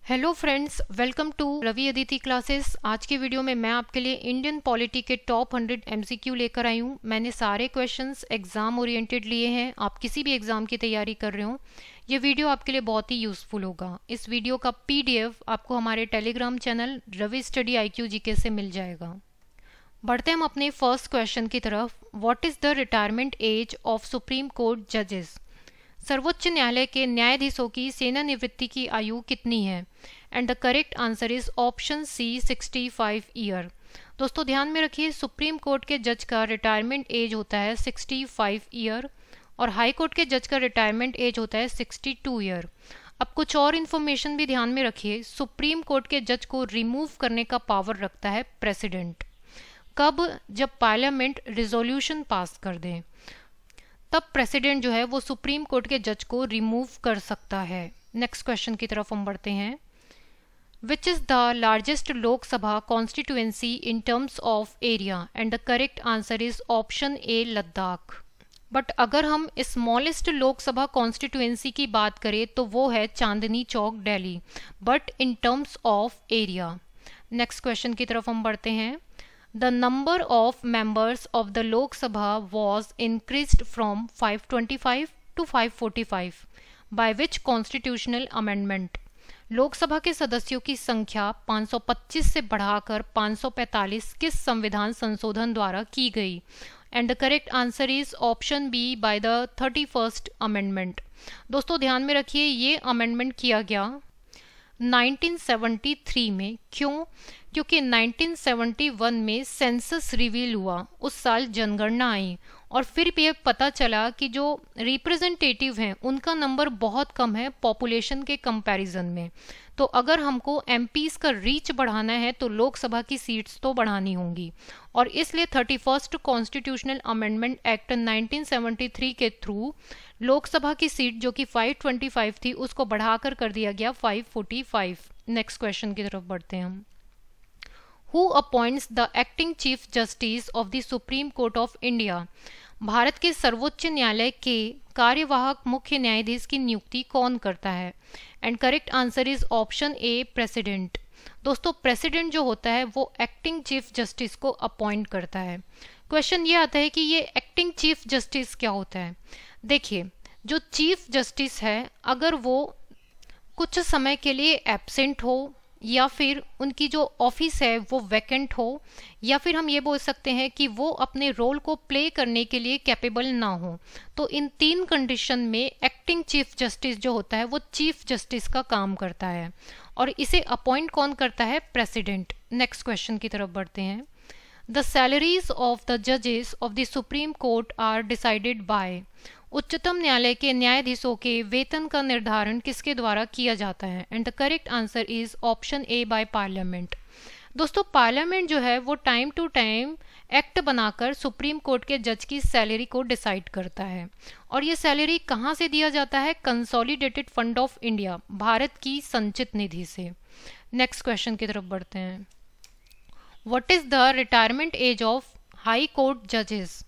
Hello friends, welcome to Ravi Aditi classes. आज के video में मैं आपके लिए इंडियन पॉलिटी के टॉप 100 एमसीक्यू लेकर आई हूँ। मैंने सारे क्वेश्चंस एग्जाम ओरिएंटेड लिए हैं। आप किसी भी एग्जाम की तैयारी कर रहे हो, ये वीडियो आपके लिए बहुत ही यूजफुल होगा। इस वीडियो का पीडीएफ आपको हमारे Telegram channel Ravi study IQ GK से मिल जाएगा। बढ़ते हम अपने फर्स्ट क्वेश्चन की तरफ। What is the retirement age of supreme court जजेस? सर्वोच्च न्यायालय के न्यायाधीशों की सेवानिवृत्ति की आयु कितनी है? And the correct answer is option C 65 year. दोस्तों ध्यान में रखिए, सुप्रीम कोर्ट के जज का रिटायरमेंट एज होता है 65 ईयर और हाई कोर्ट के जज का रिटायरमेंट एज होता है 62 ईयर। अब कुछ और इन्फॉर्मेशन भी ध्यान में रखिए। सुप्रीम कोर्ट के जज को रिमूव करने का पावर रखता है प्रेसिडेंट। कब? जब पार्लियामेंट रिजोल्यूशन पास कर दे, तब प्रेसिडेंट जो है वो सुप्रीम कोर्ट के जज को रिमूव कर सकता है। नेक्स्ट क्वेश्चन की तरफ हम बढ़ते हैं। Which is the largest Lok Sabha constituency in terms of area? And the correct answer is option A Ladakh. But अगर हम स्मॉलेस्ट लोकसभा कॉन्स्टिट्यूएंसी की बात करें तो वो है Chandni Chowk Delhi, but in terms of area. Next question की तरफ हम बढ़ते हैं। The number of members of the Lok Sabha was increased from 525 to 545 by which constitutional amendment? Lok Sabha के सदस्यों की संख्या 525 से बढ़ाकर 545 किस संविधान संशोधन द्वारा की गई? And the correct answer is option B by the 31st amendment. दोस्तों ध्यान में रखिए, ये अमेंडमेंट किया गया 1973 में। क्यों? क्योंकि 1971 में सेंसस रिवील हुआ, उस साल जनगणना आई और फिर भी पता चला कि जो रिप्रेजेंटेटिव हैं उनका नंबर बहुत कम है पॉपुलेशन के कंपैरिजन में। तो अगर हमको एमपीज का रीच बढ़ाना है तो लोकसभा की सीट्स तो बढ़ानी होंगी और इसलिए 31st कॉन्स्टिट्यूशनल अमेंडमेंट एक्ट 1973 के थ्रू लोकसभा की सीट जो कि 525 थी उसको बढ़ाकर कर दिया गया 545। नेक्स्ट क्वेश्चन की तरफ बढ़ते हैं हम। Who appoints the acting chief justice of the Supreme Court of India? Bharat के सर्वोच्च न्यायालय के कार्यवाहक मुख्य न्यायाधीश की नियुक्ति कौन करता है? And correct answer is option A president. दोस्तों प्रेसिडेंट जो होता है वो एक्टिंग चीफ जस्टिस को अपॉइंट करता है। क्वेश्चन ये आता है कि ये एक्टिंग चीफ जस्टिस क्या होता है? देखिए, जो चीफ जस्टिस है अगर वो कुछ समय के लिए एब्सेंट हो या फिर उनकी जो ऑफिस है वो वैकेंट हो या फिर हम ये बोल सकते हैं कि वो अपने रोल को प्ले करने के लिए कैपेबल ना हो, तो इन तीन कंडीशन में एक्टिंग चीफ जस्टिस जो होता है वो चीफ जस्टिस का काम करता है और इसे अपॉइंट कौन करता है? प्रेसिडेंट। नेक्स्ट क्वेश्चन की तरफ बढ़ते हैं। द सैलरीज ऑफ द जजेस of the Supreme Court are decided by? उच्चतम न्यायालय के न्यायाधीशों के वेतन का निर्धारण किसके द्वारा किया जाता है? And the correct answer is option A by parliament. दोस्तों पार्लियामेंट जो है वो टाइम टू टाइम एक्ट बनाकर सुप्रीम कोर्ट के जज की सैलरी को डिसाइड करता है और ये सैलरी कहाँ से दिया जाता है? Consolidated fund of India, Bharat की संचित निधि से। नेक्स्ट क्वेश्चन की तरफ बढ़ते हैं। What is the retirement age of high court जजेस?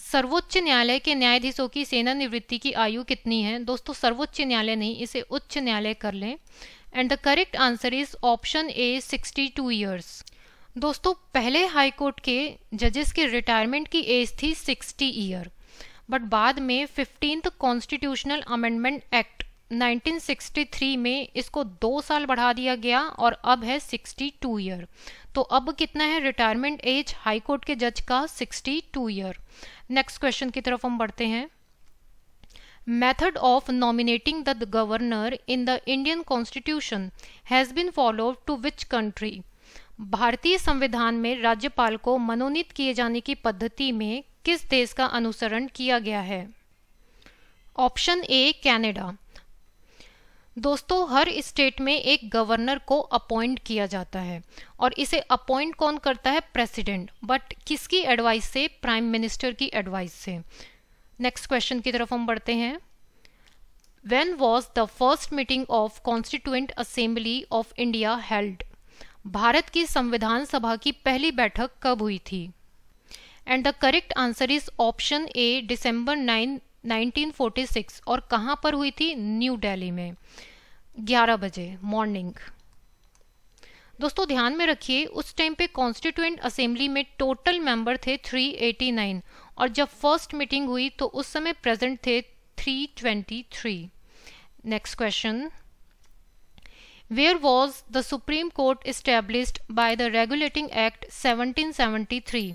सर्वोच्च न्यायालय के न्यायाधीशों की सेवानिवृत्ति की आयु कितनी है? दोस्तों सर्वोच्च न्यायालय नहीं, इसे उच्च न्यायालय कर लें। And the correct answer is option A 62 years. दोस्तों पहले हाई कोर्ट के जजेस के रिटायरमेंट की एज थी 60 ईयर, बट बाद में 15th कॉन्स्टिट्यूशनल अमेंडमेंट एक्ट 1963 में इसको 2 साल बढ़ा दिया गया और अब है 62 ईयर। तो अब कितना है रिटायरमेंट एज हाई कोर्ट के जज का? 62 ईयर। नेक्स्ट क्वेश्चन की तरफ हम बढ़ते हैं। Method of nominating the governor in the Indian constitution has been followed to which country? भारतीय संविधान में राज्यपाल को मनोनीत किए जाने की पद्धति में किस देश का अनुसरण किया गया है? ऑप्शन ए कनाडा। दोस्तों हर स्टेट में एक गवर्नर को अपॉइंट किया जाता है और इसे अपॉइंट कौन करता है? प्रेसिडेंट। बट किसकी एडवाइस से? प्राइम मिनिस्टर की एडवाइस से। नेक्स्ट क्वेश्चन की तरफ हम बढ़ते हैं। When was the first meeting of constituent assembly of India held? Bharat की संविधान सभा की पहली बैठक कब हुई थी? And the correct answer is option A December 9, 1946। और कहाँ पर हुई थी? न्यू दिल्ली में। 11 बजे मॉर्निंग। दोस्तों ध्यान में रखिए उस टाइम पे कॉन्स्टिट्यूएंट असेंबली में टोटल मेंबर थे 389 और जब फर्स्ट मीटिंग हुई तो उस समय प्रेजेंट थे 323। Next question, where was the Supreme Court established by the regulating act 1773?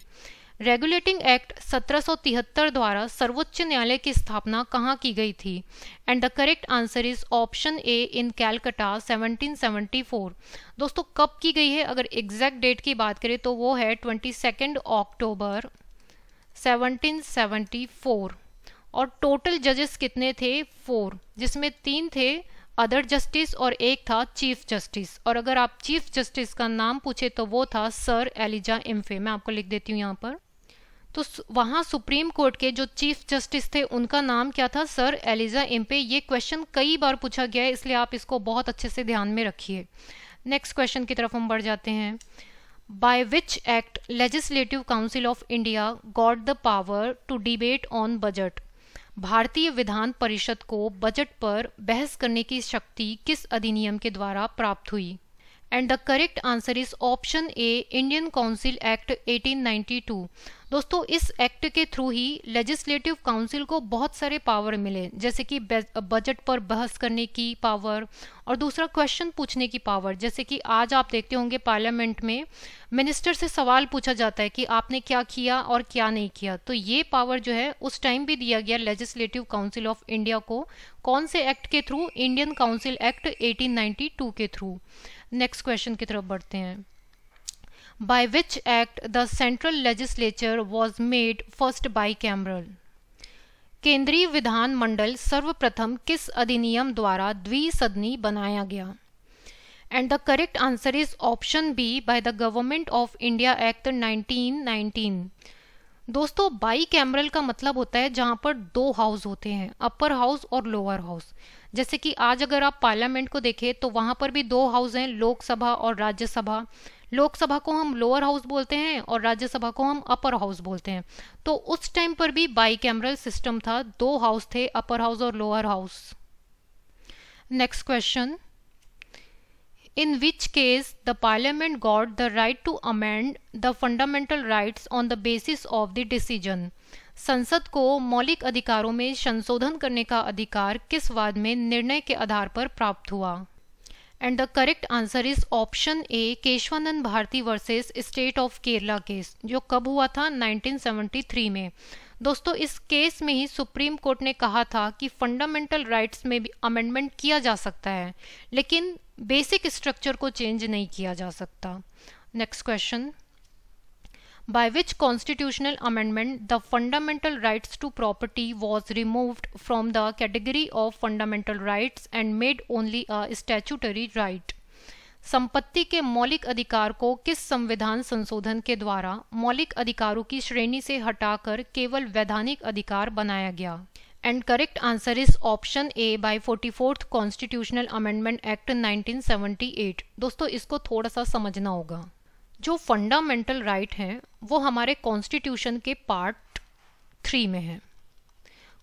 Regulating act 1773 द्वारा सर्वोच्च न्यायालय की स्थापना कहाँ की गई थी? And the correct answer is option A, in Calcutta 1774। दोस्तों कब की गई है, अगर एग्जैक्ट डेट की बात करें तो वो है 22 अक्टूबर 1774। और टोटल जजेस कितने थे? 4, जिसमें 3 थे अदर जस्टिस और एक था चीफ जस्टिस। और अगर आप चीफ जस्टिस का नाम पूछे तो वो था सर एलिजा इम्फे। मैं आपको लिख देती हूँ यहाँ पर। तो वहाँ सुप्रीम कोर्ट के जो चीफ जस्टिस थे उनका नाम क्या था? Sir Elijah Impey. ये क्वेश्चन कई बार पूछा गया है, इसलिए आप इसको बहुत अच्छे से ध्यान में रखिए। नेक्स्ट क्वेश्चन की तरफ हम बढ़ जाते हैं। By which act legislative council of India got the power to debate on budget? भारतीय विधान परिषद को बजट पर बहस करने की शक्ति किस अधिनियम के द्वारा प्राप्त हुई? And the correct answer is option A, Indian council act 1892। दोस्तों इस एक्ट के थ्रू ही लेजिस्लेटिव काउंसिल को बहुत सारे पावर मिले, जैसे कि बजट पर बहस करने की पावर और दूसरा क्वेश्चन पूछने की पावर। जैसे कि आज आप देखते होंगे पार्लियामेंट में मिनिस्टर से सवाल पूछा जाता है कि आपने क्या किया और क्या नहीं किया, तो ये पावर जो है उस टाइम भी दिया गया लेजिस्लेटिव काउंसिल ऑफ इंडिया को। कौन से एक्ट के थ्रू? इंडियन काउंसिल एक्ट 1892 के थ्रू। नेक्स्ट क्वेश्चन की तरफ बढ़ते हैं। By which act the central legislature was made first bicameral? केंद्रीय विधान मंडल सर्वप्रथम किस अधिनियम द्वारा द्विसदनी बनाया गया? And the correct answer is option B, by the government of India act 1919। दोस्तों बाई कैमरल का मतलब होता है जहां पर 2 हाउस होते हैं, अपर हाउस और लोअर हाउस। जैसे कि आज अगर आप पार्लियामेंट को देखें तो वहां पर भी 2 हाउस हैं, लोकसभा और राज्यसभा। लोकसभा को हम लोअर हाउस बोलते हैं और राज्यसभा को हम अपर हाउस बोलते हैं। तो उस टाइम पर भी बाई कैमरल सिस्टम था, 2 हाउस थे, अपर हाउस और lower house. Next question, in which case the parliament got the right to amend the fundamental rights on the basis of the decision? संसद को मौलिक अधिकारों में संशोधन करने का अधिकार किस वाद में निर्णय के आधार पर प्राप्त हुआ? And the correct answer is option A, Kesavananda Bharati versus state of Kerala case, जो कब हुआ था? 1973 में। दोस्तों इस केस में ही सुप्रीम कोर्ट ने कहा था कि फंडामेंटल राइट्स में भी अमेंडमेंट किया जा सकता है, लेकिन बेसिक स्ट्रक्चर को चेंज नहीं किया जा सकता। Next question, by which constitutional amendment the fundamental rights to property was removed from the category of fundamental rights and made only a statutory right? संपत्ति के मौलिक अधिकार को किस संविधान संशोधन के द्वारा मौलिक अधिकारों की श्रेणी से हटाकर केवल वैधानिक अधिकार बनाया गया? And correct answer is option A, by 44th constitutional amendment act 1978। दोस्तों इसको थोड़ा सा समझना होगा। जो फंडामेंटल राइट हैं वो हमारे कॉन्स्टिट्यूशन के पार्ट 3 में है।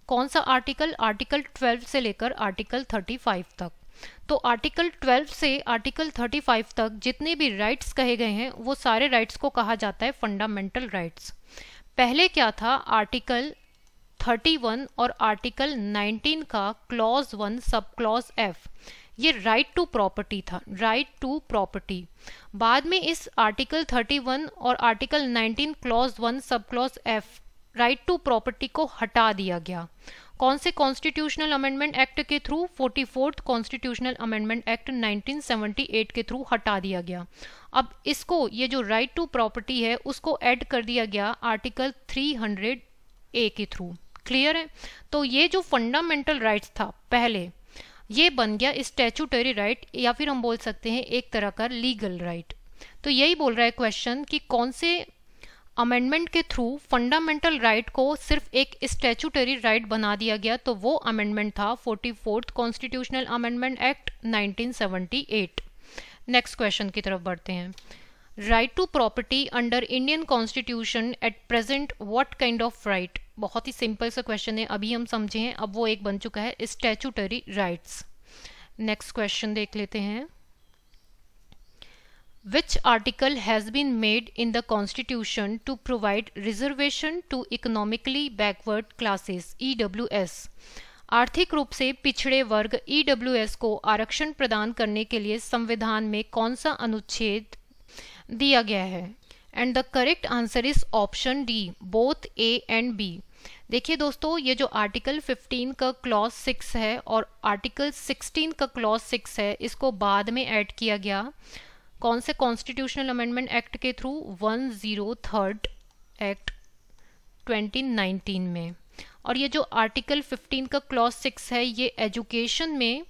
कौन सा आर्टिकल? आर्टिकल 12 से लेकर आर्टिकल 35 तक। तो आर्टिकल 12 से आर्टिकल 35 तक जितने भी राइट्स कहे गए हैं वो सारे राइट्स को कहा जाता है फंडामेंटल राइट्स। पहले क्या था? आर्टिकल 31 और आर्टिकल 19 का क्लॉज 1 सब क्लॉज एफ, ये राइट टू प्रॉपर्टी था, राइट टू प्रॉपर्टी। बाद में इस आर्टिकल 31 और article 19 clause 1 sub clause F right to property को हटा दिया गया। कौन से कॉन्स्टिट्यूशनल अमेंडमेंट एक्ट के through? 44th constitutional amendment act 1978 के थ्रू हटा दिया गया। अब इसको, ये जो राइट टू प्रॉपर्टी है उसको ऐड कर दिया गया आर्टिकल 300A के थ्रू। क्लियर है? तो ये जो फंडामेंटल राइट्स था पहले, ये बन गया स्टैट्यूटरी राइट, या फिर हम बोल सकते हैं एक तरह का लीगल राइट। तो यही बोल रहा है क्वेश्चन कि कौन से अमेंडमेंट के थ्रू फंडामेंटल राइट को सिर्फ एक स्टैट्यूटरी राइट बना दिया गया? तो वो अमेंडमेंट था 44th constitutional amendment act 1978। Next question की तरफ बढ़ते हैं। Right to property under Indian constitution at present what kind of right? बहुत ही सिंपल सा क्वेश्चन है, अभी हम समझे हैं। अब वो एक बन चुका है स्टैट्यूटरी राइट्स। नेक्स्ट क्वेश्चन देख लेते हैं। Which article has been made in the Constitution to provide reservation to economically backward classes EWS? आर्थिक रूप से पिछड़े वर्ग EWS को आरक्षण प्रदान करने के लिए संविधान में कौन सा अनुच्छेद दिया गया है? And the correct answer is option D, both A and B. देखिए दोस्तों, ये जो आर्टिकल 15 का क्लॉज 6 है और आर्टिकल 16 का क्लॉज 6 है, इसको बाद में ऐड किया गया कौन से कॉन्स्टिट्यूशनल अमेंडमेंट एक्ट के थ्रू? 103 एक्ट 2019 में। और ये जो आर्टिकल 15 का क्लॉज 6 है, ये एजुकेशन में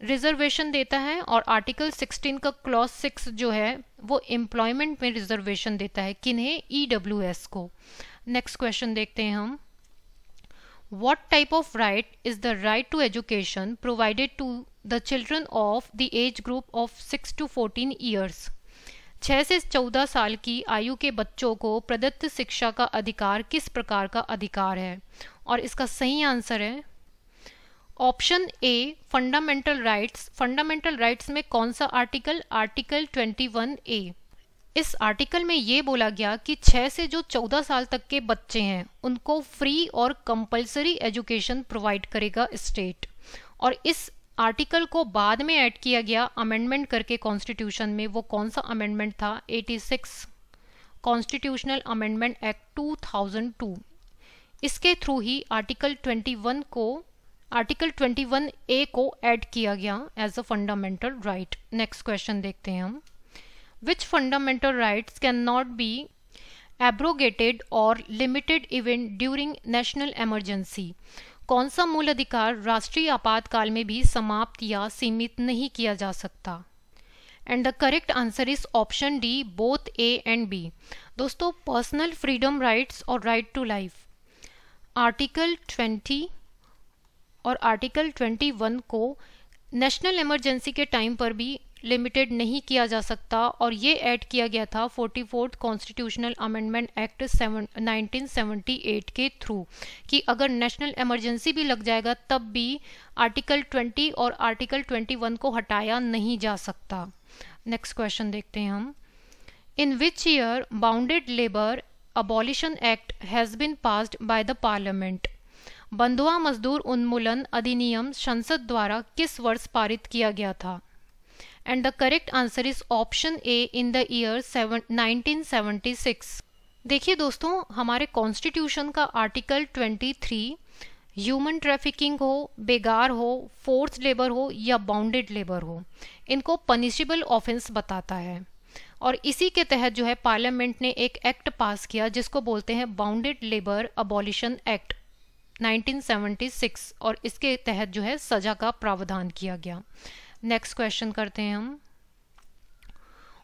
रिजर्वेशन देता है, और आर्टिकल 16 का क्लॉज 6 जो है वो एम्प्लॉयमेंट में रिजर्वेशन देता है। किन्हें? EWS को। नेक्स्ट क्वेश्चन देखते हैं हम। What type of right is the right to education provided to the children of the age group of 6 to 14 years? 6 से 14 साल की आयु के बच्चों को प्रदत्त शिक्षा का अधिकार किस प्रकार का अधिकार है? और इसका सही आंसर है ऑप्शन ए, फंडामेंटल राइट्स। फंडामेंटल राइट्स में कौन सा आर्टिकल? Article 21A। इस आर्टिकल में ये बोला गया कि 6 से जो 14 साल तक के बच्चे हैं उनको फ्री और कंपलसरी एजुकेशन प्रोवाइड करेगा स्टेट। और इस आर्टिकल को बाद में ऐड किया गया अमेंडमेंट करके कॉन्स्टिट्यूशन में। वो कौन सा अमेंडमेंट था? 86 कॉन्स्टिट्यूशनल अमेंडमेंट एक्ट 2002। इसके थ्रू ही आर्टिकल 21A को ऐड किया गया as a fundamental right. Next question देखते हैं हम। Which fundamental rights cannot be abrogated or limited even during national emergency? कौन सा मूल अधिकार राष्ट्रीय आपातकाल में भी समाप्त या सीमित नहीं किया जा सकता? And the correct answer is option D, both A and B. दोस्तों, पर्सनल फ्रीडम राइट्स और राइट टू लाइफ, आर्टिकल 20 और आर्टिकल 21 को नेशनल इमरजेंसी के टाइम पर भी लिमिटेड नहीं किया जा सकता, और ये ऐड किया गया था 44th कॉन्स्टिट्यूशनल अमेंडमेंट एक्ट 1978 के थ्रू कि अगर नेशनल इमरजेंसी भी लग जाएगा तब भी आर्टिकल 20 और आर्टिकल 21 को हटाया नहीं जा सकता। नेक्स्ट क्वेश्चन देखते हैं हम। In which year bounded labour abolition act has been passed by the parliament? बंधुआ मजदूर उन्मूलन अधिनियम संसद द्वारा किस वर्ष पारित किया गया था? And the correct answer is option A, in the year 1976। देखिए दोस्तों, हमारे कॉन्स्टिट्यूशन का आर्टिकल 23 ह्यूमन ट्रैफिकिंग हो, बेगार हो, फोर्स लेबर हो या बाउंडेड लेबर हो, इनको पनिशेबल ऑफेंस बताता है। और इसी के तहत जो है पार्लियामेंट ने एक एक्ट पास किया जिसको बोलते हैं बाउंडेड लेबर अबॉलिशन एक्ट 1976, और इसके तहत जो है सजा का प्रावधान किया गया। नेक्स्ट क्वेश्चन करते हैं हम।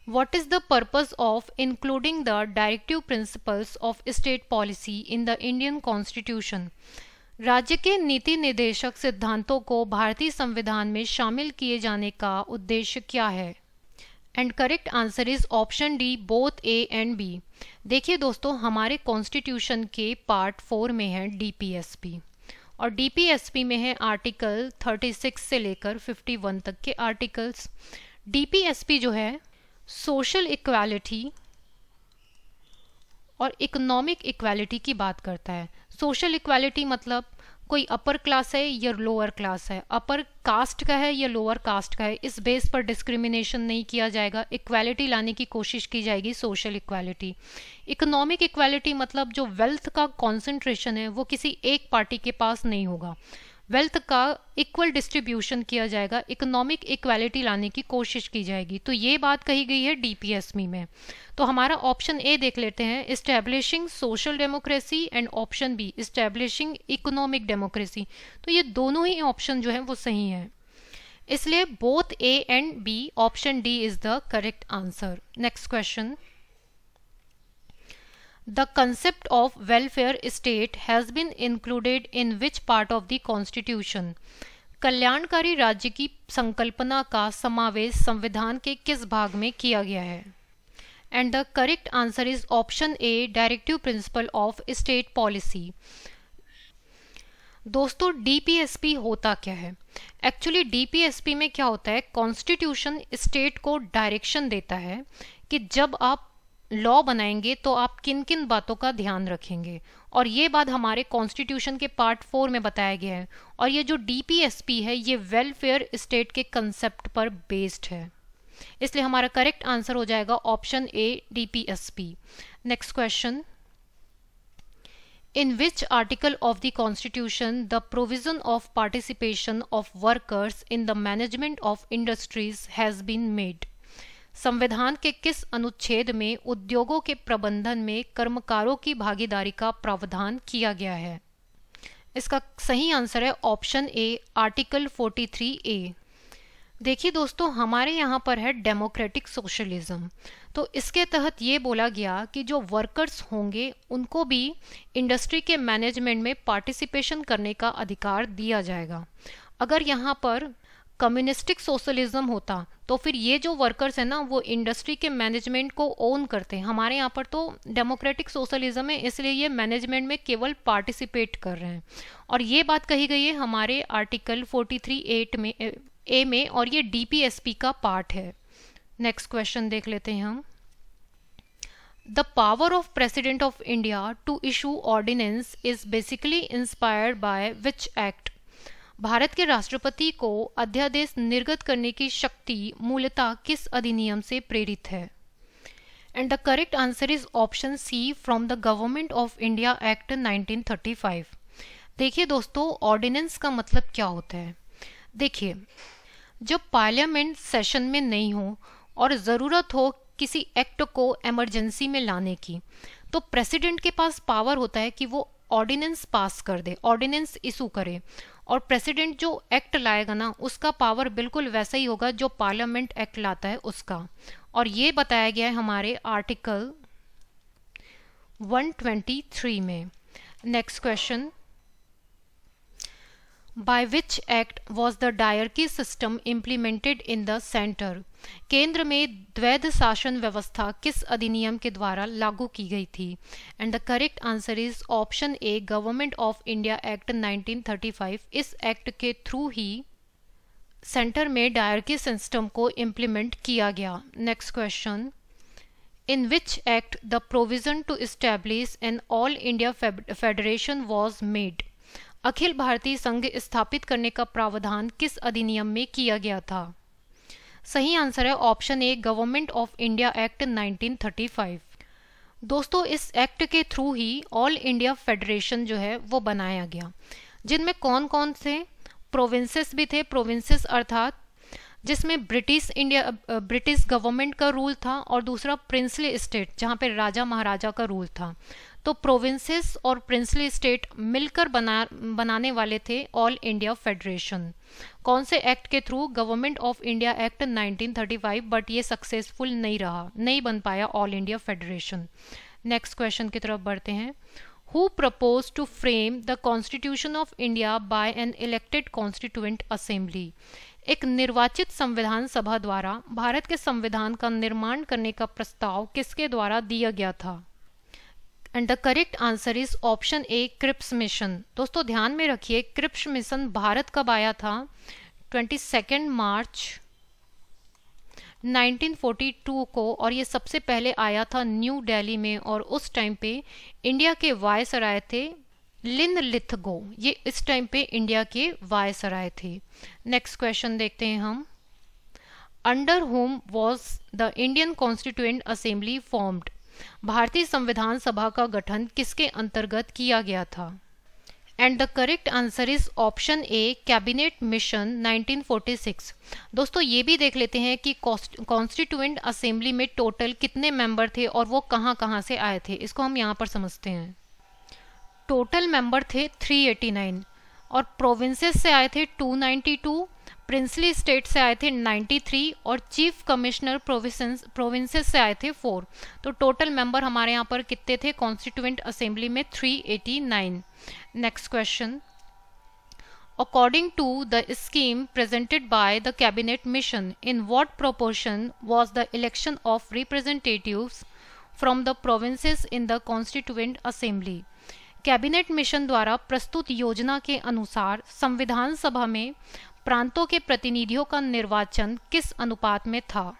What is the purpose of including the directive principles of state policy in the Indian Constitution? राज्य के नीति निर्देशक सिद्धांतों को भारतीय संविधान में शामिल किए जाने का उद्देश्य क्या है? And correct answer is option D, both A and B. देखिए दोस्तों, हमारे कॉन्स्टिट्यूशन के पार्ट 4 में है DPSP, और DPSP में है आर्टिकल 36 से लेकर 51 तक के आर्टिकल्स। DPSP जो है सोशल इक्वालिटी और इकोनॉमिक इक्वालिटी की बात करता है। सोशल इक्वालिटी मतलब कोई अपर क्लास है या लोअर क्लास है, अपर कास्ट का है या लोअर कास्ट का है, इस बेस पर डिस्क्रिमिनेशन नहीं किया जाएगा, इक्वालिटी लाने की कोशिश की जाएगी, सोशल इक्वालिटी। इकोनॉमिक इक्वालिटी मतलब जो वेल्थ का कॉन्सेंट्रेशन है वो किसी एक पार्टी के पास नहीं होगा, वेल्थ का इक्वल डिस्ट्रीब्यूशन किया जाएगा, इकोनॉमिक इक्वालिटी लाने की कोशिश की जाएगी। तो ये बात कही गई है DPSP में। तो हमारा ऑप्शन ए देख लेते हैं, establishing social democracy, and option B establishing economic democracy. तो ये दोनों ही ऑप्शन जो है वो सही है, इसलिए both A and B, option D is the correct answer. Next question. The concept of welfare state has been included in which part of the Constitution? कल्याणकारी राज्य की संकल्पना का समावेश संविधान के किस भाग में किया गया है? And the correct answer is option A, directive principle of state policy. दोस्तों डीपीएसपी होता क्या है? एक्चुअली डीपीएसपी में क्या होता है, कॉन्स्टिट्यूशन स्टेट को डायरेक्शन देता है कि जब आप लॉ बनाएंगे तो आप किन किन बातों का ध्यान रखेंगे, और ये बात हमारे कॉन्स्टिट्यूशन के पार्ट 4 में बताया गया है। और ये जो डीपीएसपी है ये वेलफेयर स्टेट के कंसेप्ट पर बेस्ड है, इसलिए हमारा करेक्ट आंसर हो जाएगा option A DPSP. Next question, In which article of the Constitution the provision of participation of workers in the management of industries has been made? संविधान के किस अनुच्छेद में उद्योगों के प्रबंधन में कर्मकारों की भागीदारी का प्रावधान किया गया है? इसका सही आंसर है ऑप्शन ए आर्टिकल 43A। देखिए दोस्तों, हमारे यहाँ पर है डेमोक्रेटिक सोशलिज्म, तो इसके तहत ये बोला गया कि जो वर्कर्स होंगे उनको भी इंडस्ट्री के मैनेजमेंट में पार्टिसिपेशन करने का अधिकार दिया जाएगा। अगर यहाँ पर कम्युनिस्टिक सोशलिज्म होता तो फिर ये जो वर्कर्स हैं ना वो इंडस्ट्री के मैनेजमेंट को ओन करते हैं। हमारे यहाँ पर तो डेमोक्रेटिक सोशलिज्म है, इसलिए ये मैनेजमेंट में केवल पार्टिसिपेट कर रहे हैं। और ये बात कही गई है हमारे आर्टिकल 43(8) में ए में, और ये डीपीएसपी का पार्ट है। नेक्स्ट क्वेश्चन देख लेते हैं हम। The power of president of India to issue ordinance is basically inspired by which act? Bharat के राष्ट्रपति को अध्यादेश निर्गत करने की शक्ति मूलतः किस अधिनियम से प्रेरित है? And the correct answer is option C from the government of India act 1935। देखिए दोस्तों, ऑर्डिनेंस का मतलब क्या होता है? देखिए, जब पार्लियामेंट सेशन में नहीं हो और ज़रूरत हो किसी एक्ट को इमरजेंसी में लाने की, तो प्रेसिडेंट के पास पावर होता है कि वो ऑर्डिनेंस पास कर दे, ऑर्डिनेंस इशू करे। और प्रेसिडेंट जो एक्ट लाएगा ना उसका पावर बिल्कुल वैसा ही होगा जो पार्लियामेंट एक्ट लाता है उसका। और ये बताया गया है हमारे आर्टिकल 123 में। Next question, By which act was the diarchy system implemented in the center? केंद्र में द्वैध शासन व्यवस्था किस अधिनियम के द्वारा लागू की गई थी? And the correct answer is option A Government of India act 1935। इस एक्ट के थ्रू ही सेंटर में डायरकी सिस्टम को इम्प्लीमेंट किया गया। Next question, in which act the provision to establish an all India federation was made? अखिल भारतीय संघ स्थापित करने का प्रावधान किस अधिनियम में किया गया था? सही आंसर है option A Government of India act 1935। दोस्तों, इस एक्ट के थ्रू ही ऑल इंडिया फेडरेशन जो है वो बनाया गया, जिनमें कौन कौन से प्रोविंसेस भी थे। प्रोविंसेस अर्थात जिसमें ब्रिटिश गवर्नमेंट का रूल था, और दूसरा प्रिंसली स्टेट जहाँ पे राजा महाराजा का रूल था। तो प्रोविंसेस और प्रिंसली स्टेट मिलकर बनाने वाले थे ऑल इंडिया फेडरेशन। कौन से एक्ट के थ्रू? Government of India act 1935, but ये सक्सेसफुल नहीं रहा, नहीं बन पाया all India federation. Next question की तरफ बढ़ते हैं। Who propose to frame the constitution of India by an elected constituent assembly? एक निर्वाचित संविधान सभा द्वारा भारत के संविधान का निर्माण करने का प्रस्ताव किसके द्वारा दिया गया था? And the correct answer is option A Cripps mission. दोस्तों ध्यान में रखिए, क्रिप्स मिशन भारत कब आया था? 22 मार्च 1942 को, और ये सबसे पहले आया था न्यू दिल्ली में, और उस टाइम पे इंडिया के वायसराय थे लिनलिथगो। ये इस टाइम पे इंडिया के वायसराय थे। नेक्स्ट क्वेश्चन देखते हैं हम। Under home was the Indian constituent assembly formed? भारतीय संविधान सभा का गठन किसके अंतर्गत किया गया था? And the correct answer is option A cabinet mission 1946। दोस्तों ये भी देख लेते हैं कि कॉन्स्टिट्यूएंट असेंबली में टोटल कितने मेंबर थे और वो कहाँ कहाँ से आए थे, इसको हम यहाँ पर समझते हैं। टोटल मेंबर थे 389, और प्रोविंसेस से आए थे 292, प्रिंसली स्टेट से आए थे 93, और चीफ कमिश्नर प्रोविंसेस से आए थे 4। तो टोटल मेंबर हमारे यहाँ पर कितने थे कॉन्स्टिट्यूएंट असेंबली में? 389। Next question, according to the scheme presented by the cabinet mission, in what proportion was the election of representatives from the provinces in the constituent assembly? Cabinet mission द्वारा प्रस्तुत योजना के अनुसार संविधान सभा में प्रांतों के प्रतिनिधियों का निर्वाचन किस अनुपात में था?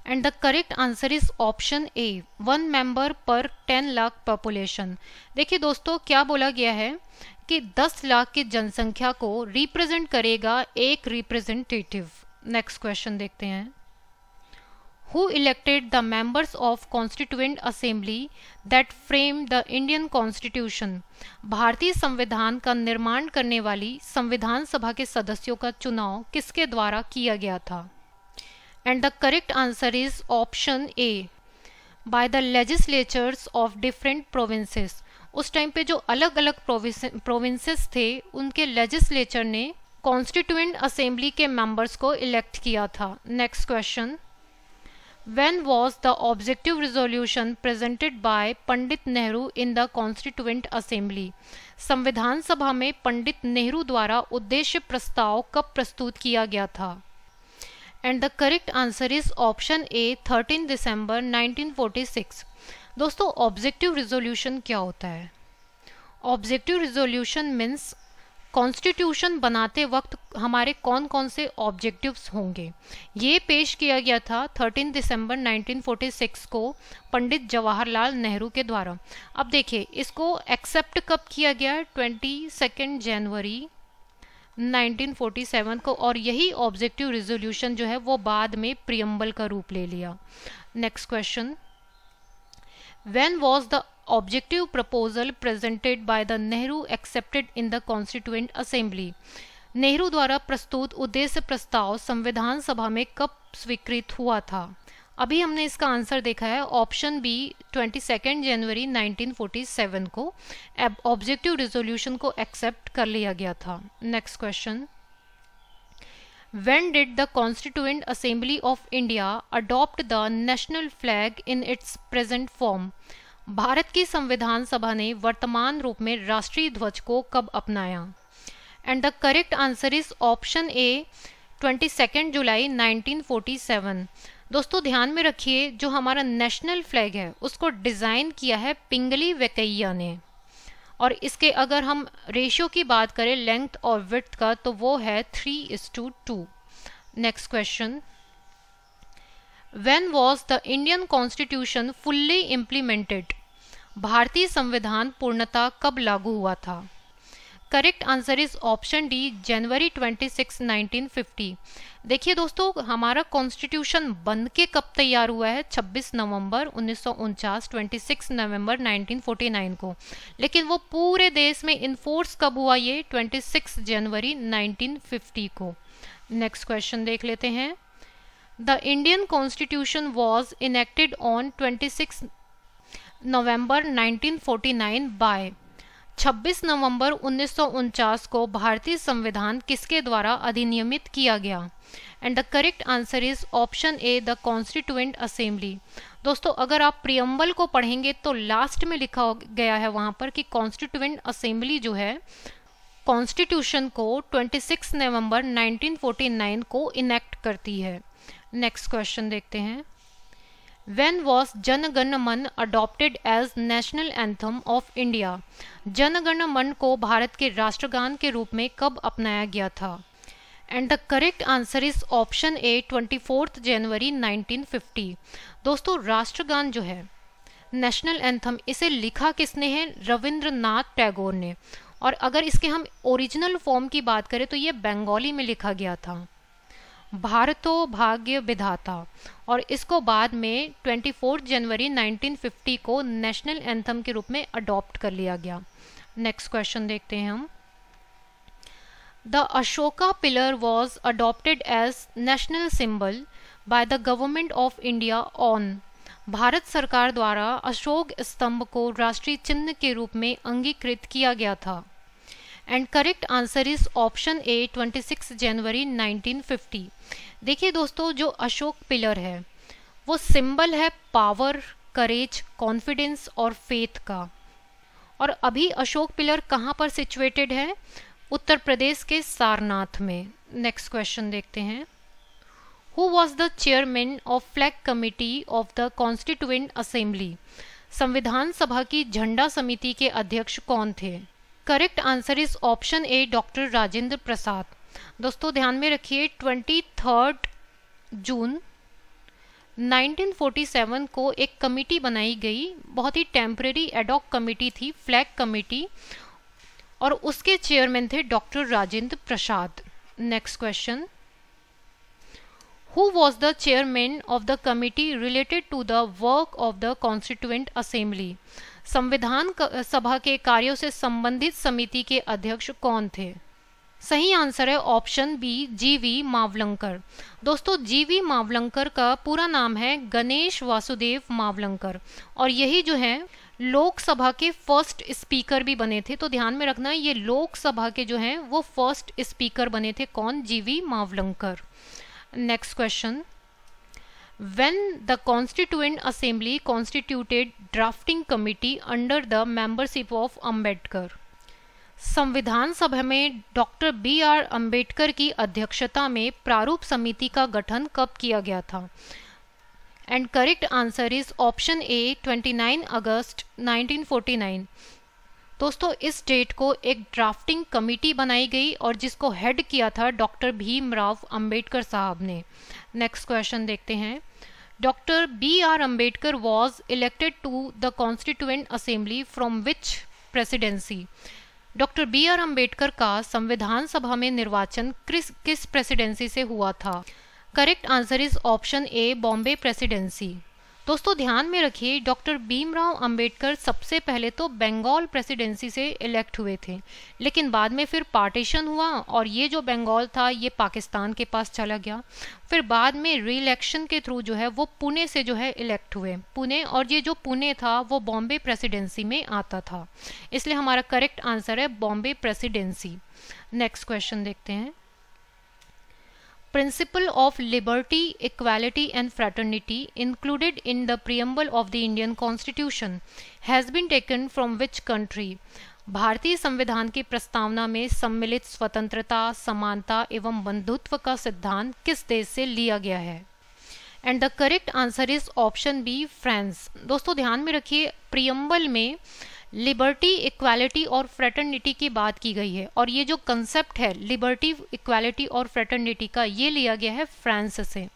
And the correct answer is option A, 1 member पर 10 लाख पॉपुलेशन। देखिए दोस्तों, क्या बोला गया है कि 10 लाख की जनसंख्या को रिप्रेजेंट करेगा एक रिप्रेजेंटेटिव। नेक्स्ट क्वेश्चन देखते हैं। Who elected the members of Constituent Assembly that framed the Indian Constitution? भारतीय संविधान का निर्माण करने वाली संविधान सभा के सदस्यों का चुनाव किसके द्वारा किया गया था? And the correct answer is option A, by the legislatures of different provinces. उस टाइम पे जो अलग अलग प्रोविंसेस थे उनके लेजिस्लेचर ने कॉन्स्टिट्यूएंट असेंबली के मेंबर्स को इलेक्ट किया था। Next question, When was the objective resolution presented by Pandit Nehru in the Constituent Assembly? संविधान सभा में पंडित नेहरू द्वारा उद्देश्य प्रस्ताव कब प्रस्तुत किया गया था? And the correct answer is option ए, 13 दिसंबर 1946। दोस्तों, ऑब्जेक्टिव रिजोल्यूशन क्या होता है? ऑब्जेक्टिव रिजोल्यूशन मीन्स कॉन्स्टिट्यूशन बनाते वक्त हमारे कौन कौन से ऑब्जेक्टिव्स होंगे, ये पेश किया गया था 13 दिसंबर 1946 को पंडित जवाहरलाल नेहरू के द्वारा। अब देखिए, इसको एक्सेप्ट कब किया गया? 22 जनवरी 1947 को, और यही ऑब्जेक्टिव रिजोल्यूशन जो है वो बाद में प्रियम्बल का रूप ले लिया। Next question, When was the objective proposal presented by the Nehru accepted in the Constituent Assembly? Nehru द्वारा प्रस्तुत उद्देश्य प्रस्ताव संविधान सभा में कब स्वीकृत हुआ था? अभी हमने इसका आंसर देखा है ऑप्शन बी, 22 जनवरी 1947 को ऑब्जेक्टिव रिजोल्यूशन को एक्सेप्ट कर लिया गया था। Next question, When did the Constituent Assembly of India adopt the national flag in its present form? Bharat की संविधान सभा ने वर्तमान रूप में राष्ट्रीय ध्वज को कब अपनाया? And the correct answer is option ए, 22 जुलाई 1947। दोस्तों ध्यान में रखिए, जो हमारा नेशनल फ्लैग है उसको डिज़ाइन किया है पिंगली वेंकैया ने, और इसके अगर हम रेशियो की बात करें लेंथ और विड्थ का तो वो है 3:2। Next question, when was the Indian constitution fully implemented? भारतीय संविधान पूर्णतः कब लागू हुआ था? Correct answer is option D, January 26, 1950। देखिए दोस्तों, हमारा कॉन्स्टिट्यूशन बन के कब तैयार हुआ है? 26 नवंबर 1949, 26 नवंबर 1949 को, लेकिन वो पूरे देश में इन्फोर्स कब हुआ? ये 26 जनवरी 1950 को। नेक्स्ट क्वेश्चन देख लेते हैं। The Indian constitution was enacted on 26 November 1949 by 26 नवंबर 1949 को भारतीय संविधान किसके द्वारा अधिनियमित किया गया? And the correct answer is option A, the constituent assembly. दोस्तों, अगर आप प्रियम्बल को पढ़ेंगे तो लास्ट में लिखा गया है वहां पर कि कॉन्स्टिट्यूएंट असेंबली जो है कॉन्स्टिट्यूशन को 26 नवंबर 1949 को इनेक्ट करती है। नेक्स्ट क्वेश्चन देखते हैं। When was जन गण मन adopted as national anthem of India? जन गण मन को भारत के राष्ट्रगान के रूप में कब अपनाया गया था? And the correct answer is option ए, 24 जनवरी 1950। दोस्तों, राष्ट्रगान जो है नेशनल एंथम, इसे लिखा किसने है? रविंद्रनाथ टैगोर ने। और अगर इसके हम ओरिजिनल फॉर्म की बात करें तो ये बंगाली में लिखा गया था, भारतो भाग्य विधाता, और इसको बाद में 24 जनवरी 1950 को नेशनल एंथम के रूप में अडॉप्ट कर लिया गया। नेक्स्ट क्वेश्चन देखते हैं हम। The Ashoka pillar was adopted as national symbol by the government of India on? Bharat सरकार द्वारा अशोक स्तंभ को राष्ट्रीय चिन्ह के रूप में अंगीकृत किया गया था। And correct answer is option ए, 26 जनवरी 1950। देखिए दोस्तों, जो अशोक पिलर है वो सिंबल है पावर, करेज, कॉन्फिडेंस और फेथ का। और अभी अशोक पिलर कहाँ पर सिचुएटेड है? उत्तर प्रदेश के सारनाथ में। नेक्स्ट क्वेश्चन देखते हैं। Who was the chairman of flag committee of the constituent assembly? संविधान सभा की झंडा समिति के अध्यक्ष कौन थे? Correct answer is option A doctor Rajendra Prasad. दोस्तों ध्यान में रखिए 23 जून 1947 को एक कमिटी बनाई गई, बहुत ही टेम्परेरी एडॉक कमिटी थी, फ्लैग कमिटी, और उसके चेयरमैन थे doctor Rajendra Prasad. Next question, who was the chairman of the committee related to the work of the constituent assembly? संविधान सभा के कार्यों से संबंधित समिति के अध्यक्ष कौन थे? सही आंसर है ऑप्शन बी जीवी मावलंकर। दोस्तों जीवी मावलंकर का पूरा नाम है गणेश वासुदेव मावलंकर, और यही जो है लोकसभा के फर्स्ट स्पीकर भी बने थे। तो ध्यान में रखना ये लोकसभा के जो हैं वो फर्स्ट स्पीकर बने थे, कौन? जीवी Mavalankar. Next question, when the constituent assembly constituted drafting committee under the membership of Ambedkar? संविधान सभा में डॉक्टर बी आर अम्बेडकर की अध्यक्षता में प्रारूप समिति का गठन कब किया गया था? And correct answer is option ए 29 अगस्त 1949। दोस्तों इस डेट को एक ड्राफ्टिंग कमेटी बनाई गई और जिसको हेड किया था डॉक्टर भीमराव अंबेडकर साहब ने। नेक्स्ट क्वेश्चन देखते हैं, doctor B R Ambedkar was elected to the constituent assembly from which presidency? Doctor B R Ambedkar का संविधान सभा में निर्वाचन किस प्रेसिडेंसी से हुआ था? Correct answer is option A Bombay presidency. दोस्तों ध्यान में रखिए डॉक्टर भीमराव अंबेडकर सबसे पहले तो बंगाल प्रेसिडेंसी से इलेक्ट हुए थे, लेकिन बाद में फिर पार्टीशन हुआ और ये जो बंगाल था ये पाकिस्तान के पास चला गया। फिर बाद में री इलेक्शन के थ्रू जो है वो पुणे से जो है इलेक्ट हुए, पुणे, और ये जो पुणे था वो बॉम्बे प्रेसिडेंसी में आता था, इसलिए हमारा करेक्ट आंसर है बॉम्बे प्रेसिडेंसी। नेक्स्ट क्वेश्चन देखते हैं, Principle of liberty, equality and fraternity included in the preamble of the Indian Constitution has been taken from which country? भारतीय संविधान की प्रस्तावना में सम्मिलित स्वतंत्रता, समानता एवं बंधुत्व का सिद्धांत किस देश से लिया गया है? And the correct answer is option B France. दोस्तों ध्यान में रखिए प्रियम्बल में लिबर्टी, इक्वालिटी और फ्रेटर्निटी की बात की गई है, और ये जो कंसेप्ट है लिबर्टी, इक्वालिटी और फ्रेटर्निटी का ये लिया गया है फ्रांस से।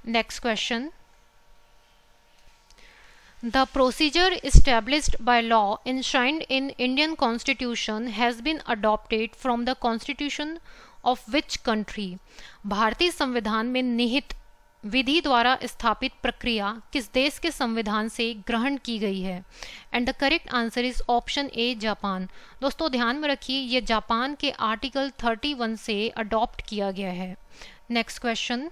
Next question, the procedure established by law enshrined in Indian Constitution has been adopted from the Constitution of which country? भारतीय संविधान में निहित विधि द्वारा स्थापित प्रक्रिया किस देश के संविधान से ग्रहण की गई है? And the correct answer is option A Japan. दोस्तों ध्यान में रखिए ये जापान के आर्टिकल 31 से अडॉप्ट किया गया है। Next question,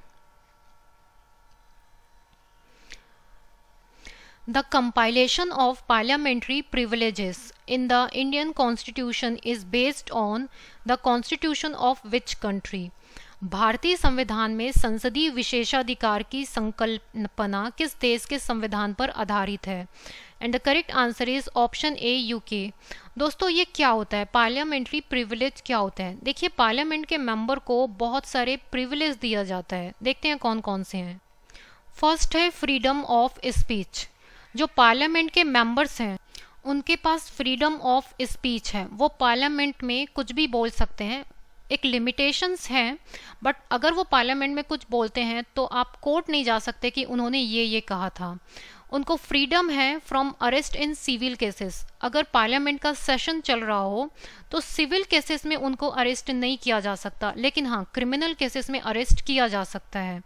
the compilation of parliamentary privileges in the Indian Constitution is based on the Constitution of which country? भारतीय संविधान में संसदीय विशेषाधिकार की संकल्पना किस देश के संविधान पर आधारित है? And the correct answer is option A UK. दोस्तों ये क्या होता है, पार्लियामेंट्री प्रिविलेज क्या होता है? देखिए पार्लियामेंट के मेंबर को बहुत सारे प्रिविलेज दिया जाता है, देखते हैं कौन कौन से हैं। फर्स्ट है फ्रीडम ऑफ स्पीच। जो पार्लियामेंट के मेंबर्स हैं उनके पास फ्रीडम ऑफ स्पीच है, वो पार्लियामेंट में कुछ भी बोल सकते हैं, एक लिमिटेशंस हैं, बट अगर वो पार्लियामेंट में कुछ बोलते हैं तो आप कोर्ट नहीं जा सकते कि उन्होंने ये कहा था। उनको फ्रीडम है from arrest in civil cases. अगर पार्लियामेंट का सेशन चल रहा हो तो सिविल केसेस में उनको अरेस्ट नहीं किया जा सकता, लेकिन हाँ क्रिमिनल केसेस में अरेस्ट किया जा सकता है।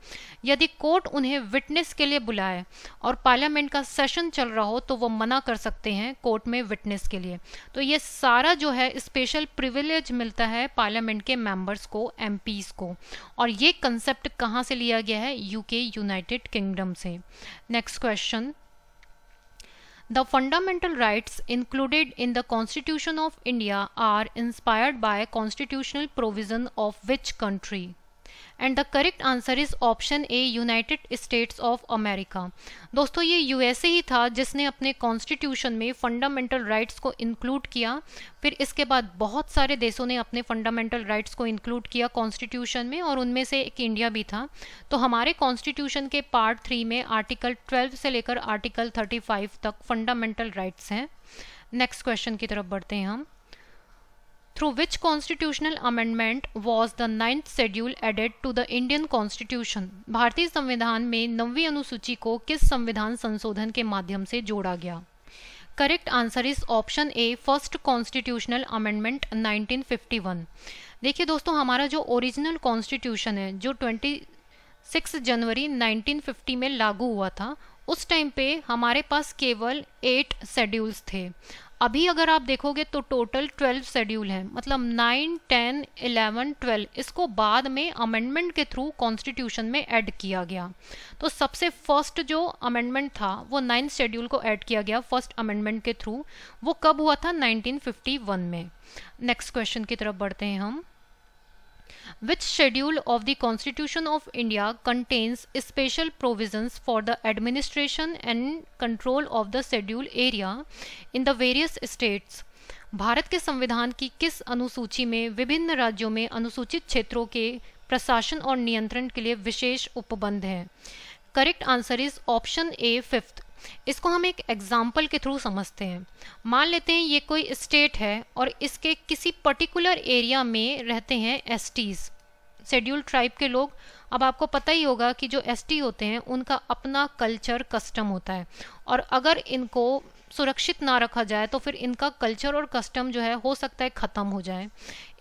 यदि कोर्ट उन्हें विटनेस के लिए बुलाए और पार्लियामेंट का सेशन चल रहा हो तो वो मना कर सकते हैं कोर्ट में विटनेस के लिए। तो ये सारा जो है स्पेशल प्रिविलेज मिलता है पार्लियामेंट के मेंबर्स को, एमपीज को, और ये कंसेप्ट कहाँ से लिया गया है? यूके, यूनाइटेड किंगडम से। Next question, The fundamental rights included in the Constitution of India are inspired by constitutional provision of which country? And the correct answer is option A, United states of America. दोस्तों ये USA ही था जिसने अपने constitution में fundamental rights को include किया। फिर इसके बाद बहुत सारे देशों ने अपने फंडामेंटल राइट्स को इंक्लूड किया कॉन्स्टिट्यूशन में, और उनमें से एक इंडिया भी था। तो हमारे कॉन्स्टिट्यूशन के पार्ट 3 में आर्टिकल 12 से लेकर आर्टिकल 35 तक फंडामेंटल राइट्स हैं। नेक्स्ट क्वेश्चन की तरफ बढ़ते हैं हम। Through which constitutional amendment was the 9th schedule added to the Indian Constitution? भारतीय संविधान में 9वीं अनुसूची को किस संविधान संशोधन के माध्यम से जोड़ा गया? Correct answer is option A, first constitutional amendment 1951। देखिए दोस्तों, हमारा जो ओरिजिनल कॉन्स्टिट्यूशन है जो 26 जनवरी 1950 में लागू हुआ था, उस टाइम पे हमारे पास केवल 8 शेड्यूल्स थे। अभी अगर आप देखोगे तो टोटल 12 शेड्यूल हैं, मतलब 9, 10, 11, 12 इसको बाद में अमेंडमेंट के थ्रू कॉन्स्टिट्यूशन में ऐड किया गया। तो सबसे फर्स्ट जो अमेंडमेंट था वो 9th शेड्यूल को ऐड किया गया फर्स्ट अमेंडमेंट के थ्रू। वो कब हुआ था? 1951 में। नेक्स्ट क्वेश्चन की तरफ बढ़ते हैं हम। Which schedule of the Constitution of India contains special provisions for the administration and control of the scheduled area in the various states? Bharat के संविधान की किस अनुसूची में विभिन्न राज्यों में अनुसूचित क्षेत्रों के प्रशासन और नियंत्रण के लिए विशेष उपबंध हैं? Correct answer is option A, 5th। इसको हम एक एग्जाम्पल के थ्रू समझते हैं। मान लेते हैं ये कोई स्टेट है और इसके किसी पर्टिकुलर एरिया में रहते हैं एसटीज, शेड्यूल ट्राइब के लोग। अब आपको पता ही होगा कि जो एसटी होते हैं उनका अपना कल्चर कस्टम होता है, और अगर इनको सुरक्षित ना रखा जाए तो फिर इनका कल्चर और कस्टम जो है हो सकता है ख़त्म हो जाए।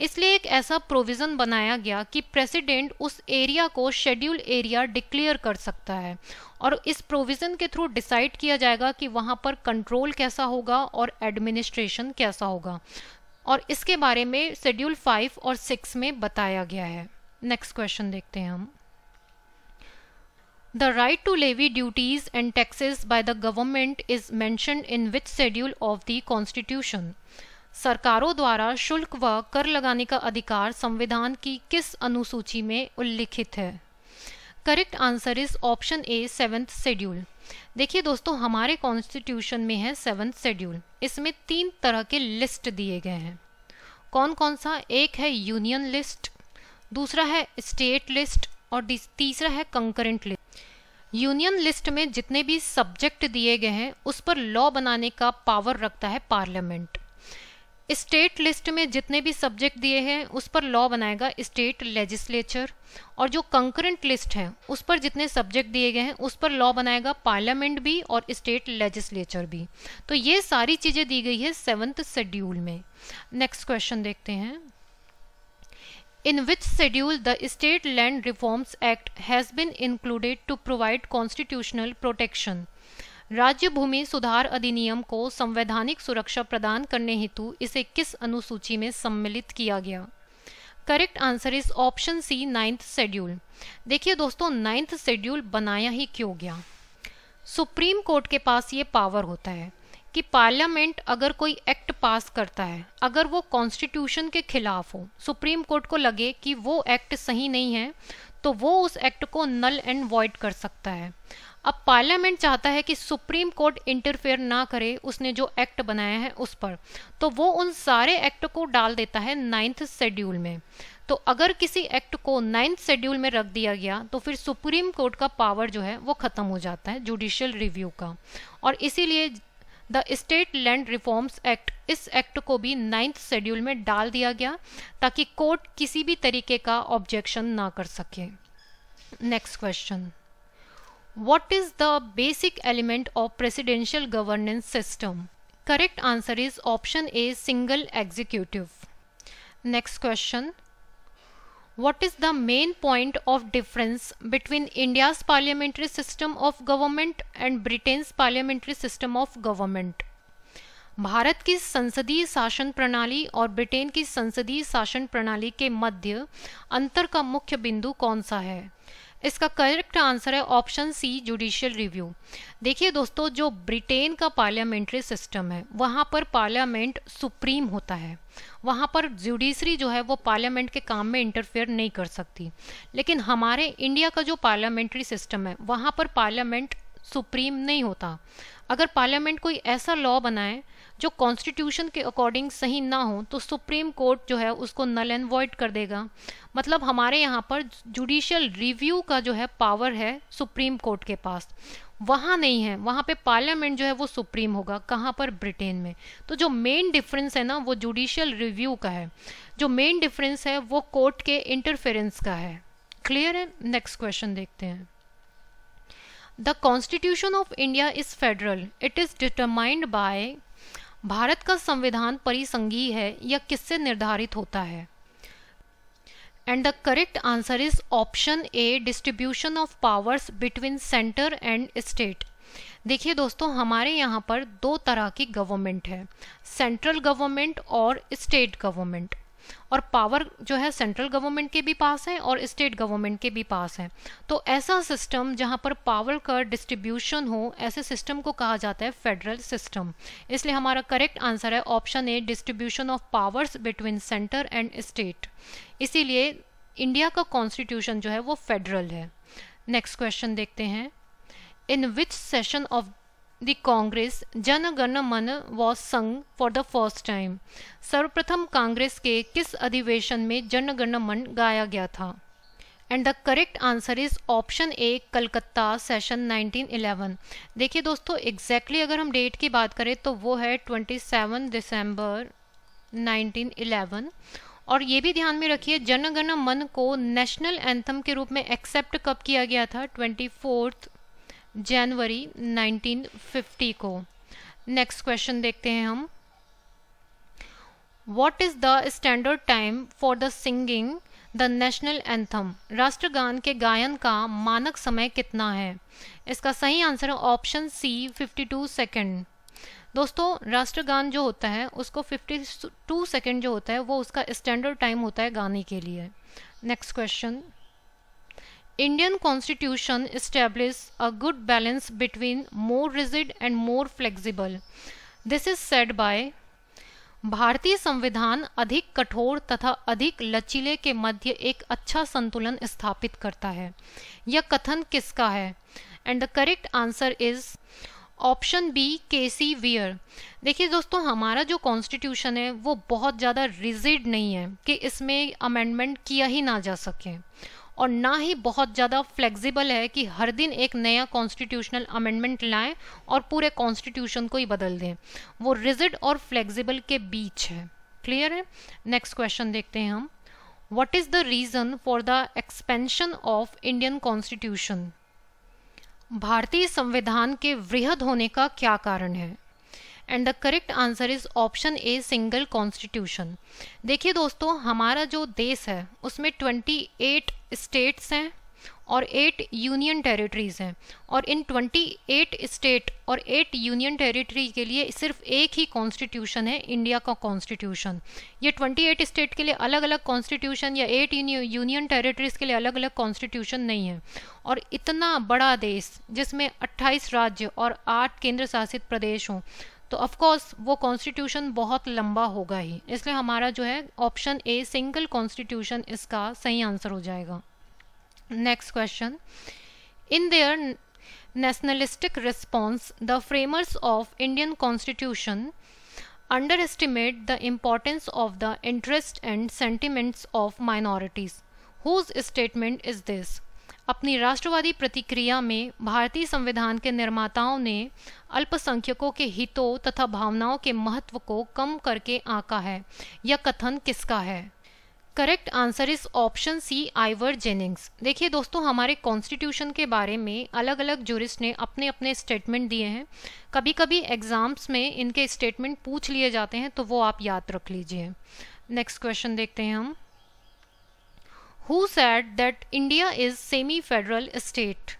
इसलिए एक ऐसा प्रोविज़न बनाया गया कि प्रेसिडेंट उस एरिया को शेड्यूल एरिया डिक्लेयर कर सकता है, और इस प्रोविज़न के थ्रू डिसाइड किया जाएगा कि वहाँ पर कंट्रोल कैसा होगा और एडमिनिस्ट्रेशन कैसा होगा, और इसके बारे में शेड्यूल 5 और 6 में बताया गया है। नेक्स्ट क्वेश्चन देखते हैं हम। The right to levy duties and taxes by the government is mentioned in which schedule of the Constitution? सरकारों द्वारा शुल्क व कर लगाने का अधिकार संविधान की किस अनुसूची में उल्लिखित है? Correct answer is option A, 7th schedule. देखिए दोस्तों, हमारे कॉन्स्टिट्यूशन में है 7th शेड्यूल। इसमें 3 तरह के लिस्ट दिए गए हैं। कौन कौन सा? एक है यूनियन लिस्ट, दूसरा है स्टेट लिस्ट, और तीसरा है कंकरेंट लिस्ट। यूनियन लिस्ट में जितने भी सब्जेक्ट दिए गए हैं उस पर लॉ बनाने का पावर रखता है पार्लियामेंट। स्टेट लिस्ट में जितने भी सब्जेक्ट दिए हैं उस पर लॉ बनाएगा स्टेट लेजिस्लेचर, और जो कंकरेंट लिस्ट है उस पर जितने सब्जेक्ट दिए गए हैं उस पर लॉ बनाएगा पार्लियामेंट भी और स्टेट लेजिस्लेचर भी। तो ये सारी चीजें दी गई है 7th शेड्यूल में। नेक्स्ट क्वेश्चन देखते हैं। In which schedule the State Land Reforms Act has been included to provide constitutional protection? राज्य भूमि सुधार अधिनियम को संवैधानिक सुरक्षा प्रदान करने हेतु इसे किस अनुसूची में सम्मिलित किया गया? Correct answer is option C, 9th schedule. देखिए दोस्तों, 9th शेड्यूल बनाया ही क्यों गया? सुप्रीम कोर्ट के पास ये पावर होता है कि पार्लियामेंट अगर कोई एक्ट पास करता है, अगर वो कॉन्स्टिट्यूशन के खिलाफ हो, सुप्रीम कोर्ट को लगे कि वो एक्ट सही नहीं है, तो वो उस एक्ट को नल एंड वॉइड कर सकता है। अब पार्लियामेंट चाहता है कि सुप्रीम कोर्ट इंटरफेयर ना करे उसने जो एक्ट बनाया है उस पर, तो वो उन सारे एक्ट को डाल देता है 9th शेड्यूल में। तो अगर किसी एक्ट को 9th शेड्यूल में रख दिया गया तो फिर सुप्रीम कोर्ट का पावर जो है वो खत्म हो जाता है जुडिशियल रिव्यू का, और इसीलिए the state land reforms act, इस एक्ट को भी 9th शेड्यूल में डाल दिया गया ताकि कोर्ट किसी भी तरीके का ऑब्जेक्शन ना कर सके। Next question. What is the basic element of presidential governance system? Correct answer is option A, single executive. Next question. What is the main point of difference between India's parliamentary system of government and Britain's parliamentary system of government? Bharat की संसदीय शासन प्रणाली और Britain की संसदीय शासन प्रणाली के मध्य अंतर का मुख्य बिंदु कौन सा है? इसका करेक्ट आंसर है ऑप्शन सी, जुडिशियल रिव्यू। देखिए दोस्तों, जो ब्रिटेन का पार्लियामेंट्री सिस्टम है वहाँ पर पार्लियामेंट सुप्रीम होता है, वहाँ पर जुडिशरी जो है वो पार्लियामेंट के काम में इंटरफेयर नहीं कर सकती। लेकिन हमारे इंडिया का जो पार्लियामेंट्री सिस्टम है वहाँ पर पार्लियामेंट सुप्रीम नहीं होता। अगर पार्लियामेंट कोई ऐसा लॉ बनाए जो कॉन्स्टिट्यूशन के अकॉर्डिंग सही ना हो तो सुप्रीम कोर्ट जो है उसको नल एंड वॉइड कर देगा। मतलब हमारे यहाँ पर जुडिशियल रिव्यू का जो है पावर है सुप्रीम कोर्ट के पास, वहाँ नहीं है। वहाँ पे पार्लियामेंट जो है वो सुप्रीम होगा। कहाँ पर? ब्रिटेन में। तो जो मेन डिफरेंस है ना वो जुडिशियल रिव्यू का है, जो मेन डिफरेंस है वो कोर्ट के इंटरफेरेंस का है। क्लियर है? नेक्स्ट क्वेश्चन देखते हैं। The constitution of India is federal, it is determined by. Bharat का संविधान परिसंघीय है या किससे निर्धारित होता है? And the correct answer is option A, distribution of powers between centre and state. देखिए दोस्तों, हमारे यहाँ पर दो तरह की गवर्नमेंट है, सेंट्रल गवर्नमेंट और स्टेट गवर्नमेंट। और पावर जो है सेंट्रल गवर्नमेंट के भी पास है और स्टेट गवर्नमेंट के भी पास है। तो ऐसा सिस्टम जहाँ पर पावर का डिस्ट्रीब्यूशन हो, ऐसे सिस्टम को कहा जाता है फेडरल सिस्टम। इसलिए हमारा करेक्ट आंसर है option A, distribution of powers between centre and state. इसीलिए इंडिया का कॉन्स्टिट्यूशन जो है वो फेडरल है। नेक्स्ट क्वेश्चन देखते हैं। In which session of the Congress Jana Gana मन वॉज संग फॉर द फर्स्ट टाइम? सर्वप्रथम कांग्रेस के किस अधिवेशन में जन गण मन गाया गया था? And the correct answer is option A, Calcutta session 1911। देखिए दोस्तों, एग्जैक्टली अगर हम डेट की बात करें तो वो है 27 दिसंबर 1911। और ये भी ध्यान में रखिए, जन गण मन को नेशनल एंथम के रूप में एक्सेप्ट कब किया गया था? 24 जनवरी 1950 को। नेक्स्ट क्वेश्चन देखते हैं हम। What is the standard time for the singing the national anthem? राष्ट्रगान के गायन का मानक समय कितना है? इसका सही आंसर है ऑप्शन सी, 52 सेकेंड। दोस्तों, राष्ट्रगान जो होता है उसको 52 सेकेंड जो होता है वो उसका स्टैंडर्ड टाइम होता है गाने के लिए। Next question. Indian constitution establish a good balance between more rigid and more flexible. This is said by। भारतीय संविधान अधिक कठोर तथा अधिक लचीले के मध्य एक अच्छा संतुलन स्थापित करता है। यह कथन किसका है? And the correct answer is option B, K C Wheare. देखिए दोस्तों, हमारा जो कॉन्स्टिट्यूशन है वो बहुत ज़्यादा रिजिड नहीं है कि इसमें अमेंडमेंट किया ही ना जा सके, और ना ही बहुत ज़्यादा फ्लेक्सिबल है कि हर दिन एक नया कॉन्स्टिट्यूशनल अमेंडमेंट लाएं और पूरे कॉन्स्टिट्यूशन को ही बदल दें। वो रिजिड और फ्लेक्सिबल के बीच है। क्लियर है? नेक्स्ट क्वेश्चन देखते हैं हम। What is the reason for the expansion of Indian constitution? भारतीय संविधान के वृहद होने का क्या कारण है? And the correct answer is option A, single constitution. देखिए दोस्तों, हमारा जो देश है उसमें 28 स्टेट्स हैं और 8 यूनियन टेरिटरीज हैं, और इन 28 स्टेट और 8 यूनियन टेरिटरी के लिए सिर्फ एक ही कॉन्स्टिट्यूशन है, इंडिया का कॉन्स्टिट्यूशन। ये 28 स्टेट के लिए अलग अलग कॉन्स्टिट्यूशन या 8 यूनियन टेरिटरीज के लिए अलग अलग कॉन्स्टिट्यूशन नहीं है। और इतना बड़ा देश जिसमें 28 राज्य और 8 केंद्र शासित प्रदेश हों, तो ऑफ कोर्स वो कॉन्स्टिट्यूशन बहुत लंबा होगा ही। इसलिए हमारा जो है ऑप्शन ए, सिंगल कॉन्स्टिट्यूशन, इसका सही आंसर हो जाएगा। Next question. In their nationalistic response, the framers of Indian Constitution underestimate the importance of the interests and sentiments of minorities. Whose statement is this? अपनी राष्ट्रवादी प्रतिक्रिया में भारतीय संविधान के निर्माताओं ने अल्पसंख्यकों के हितों तथा भावनाओं के महत्व को कम करके आंका है। यह कथन किसका है? Correct answer is option C, Ivor Jennings. देखिए दोस्तों, हमारे कॉन्स्टिट्यूशन के बारे में अलग अलग जूरिस्ट ने अपने अपने स्टेटमेंट दिए हैं। कभी कभी एग्जाम्स में इनके स्टेटमेंट पूछ लिए जाते हैं, तो वो आप याद रख लीजिए। नेक्स्ट क्वेश्चन देखते हैं हम। Who said that India is semi federal state?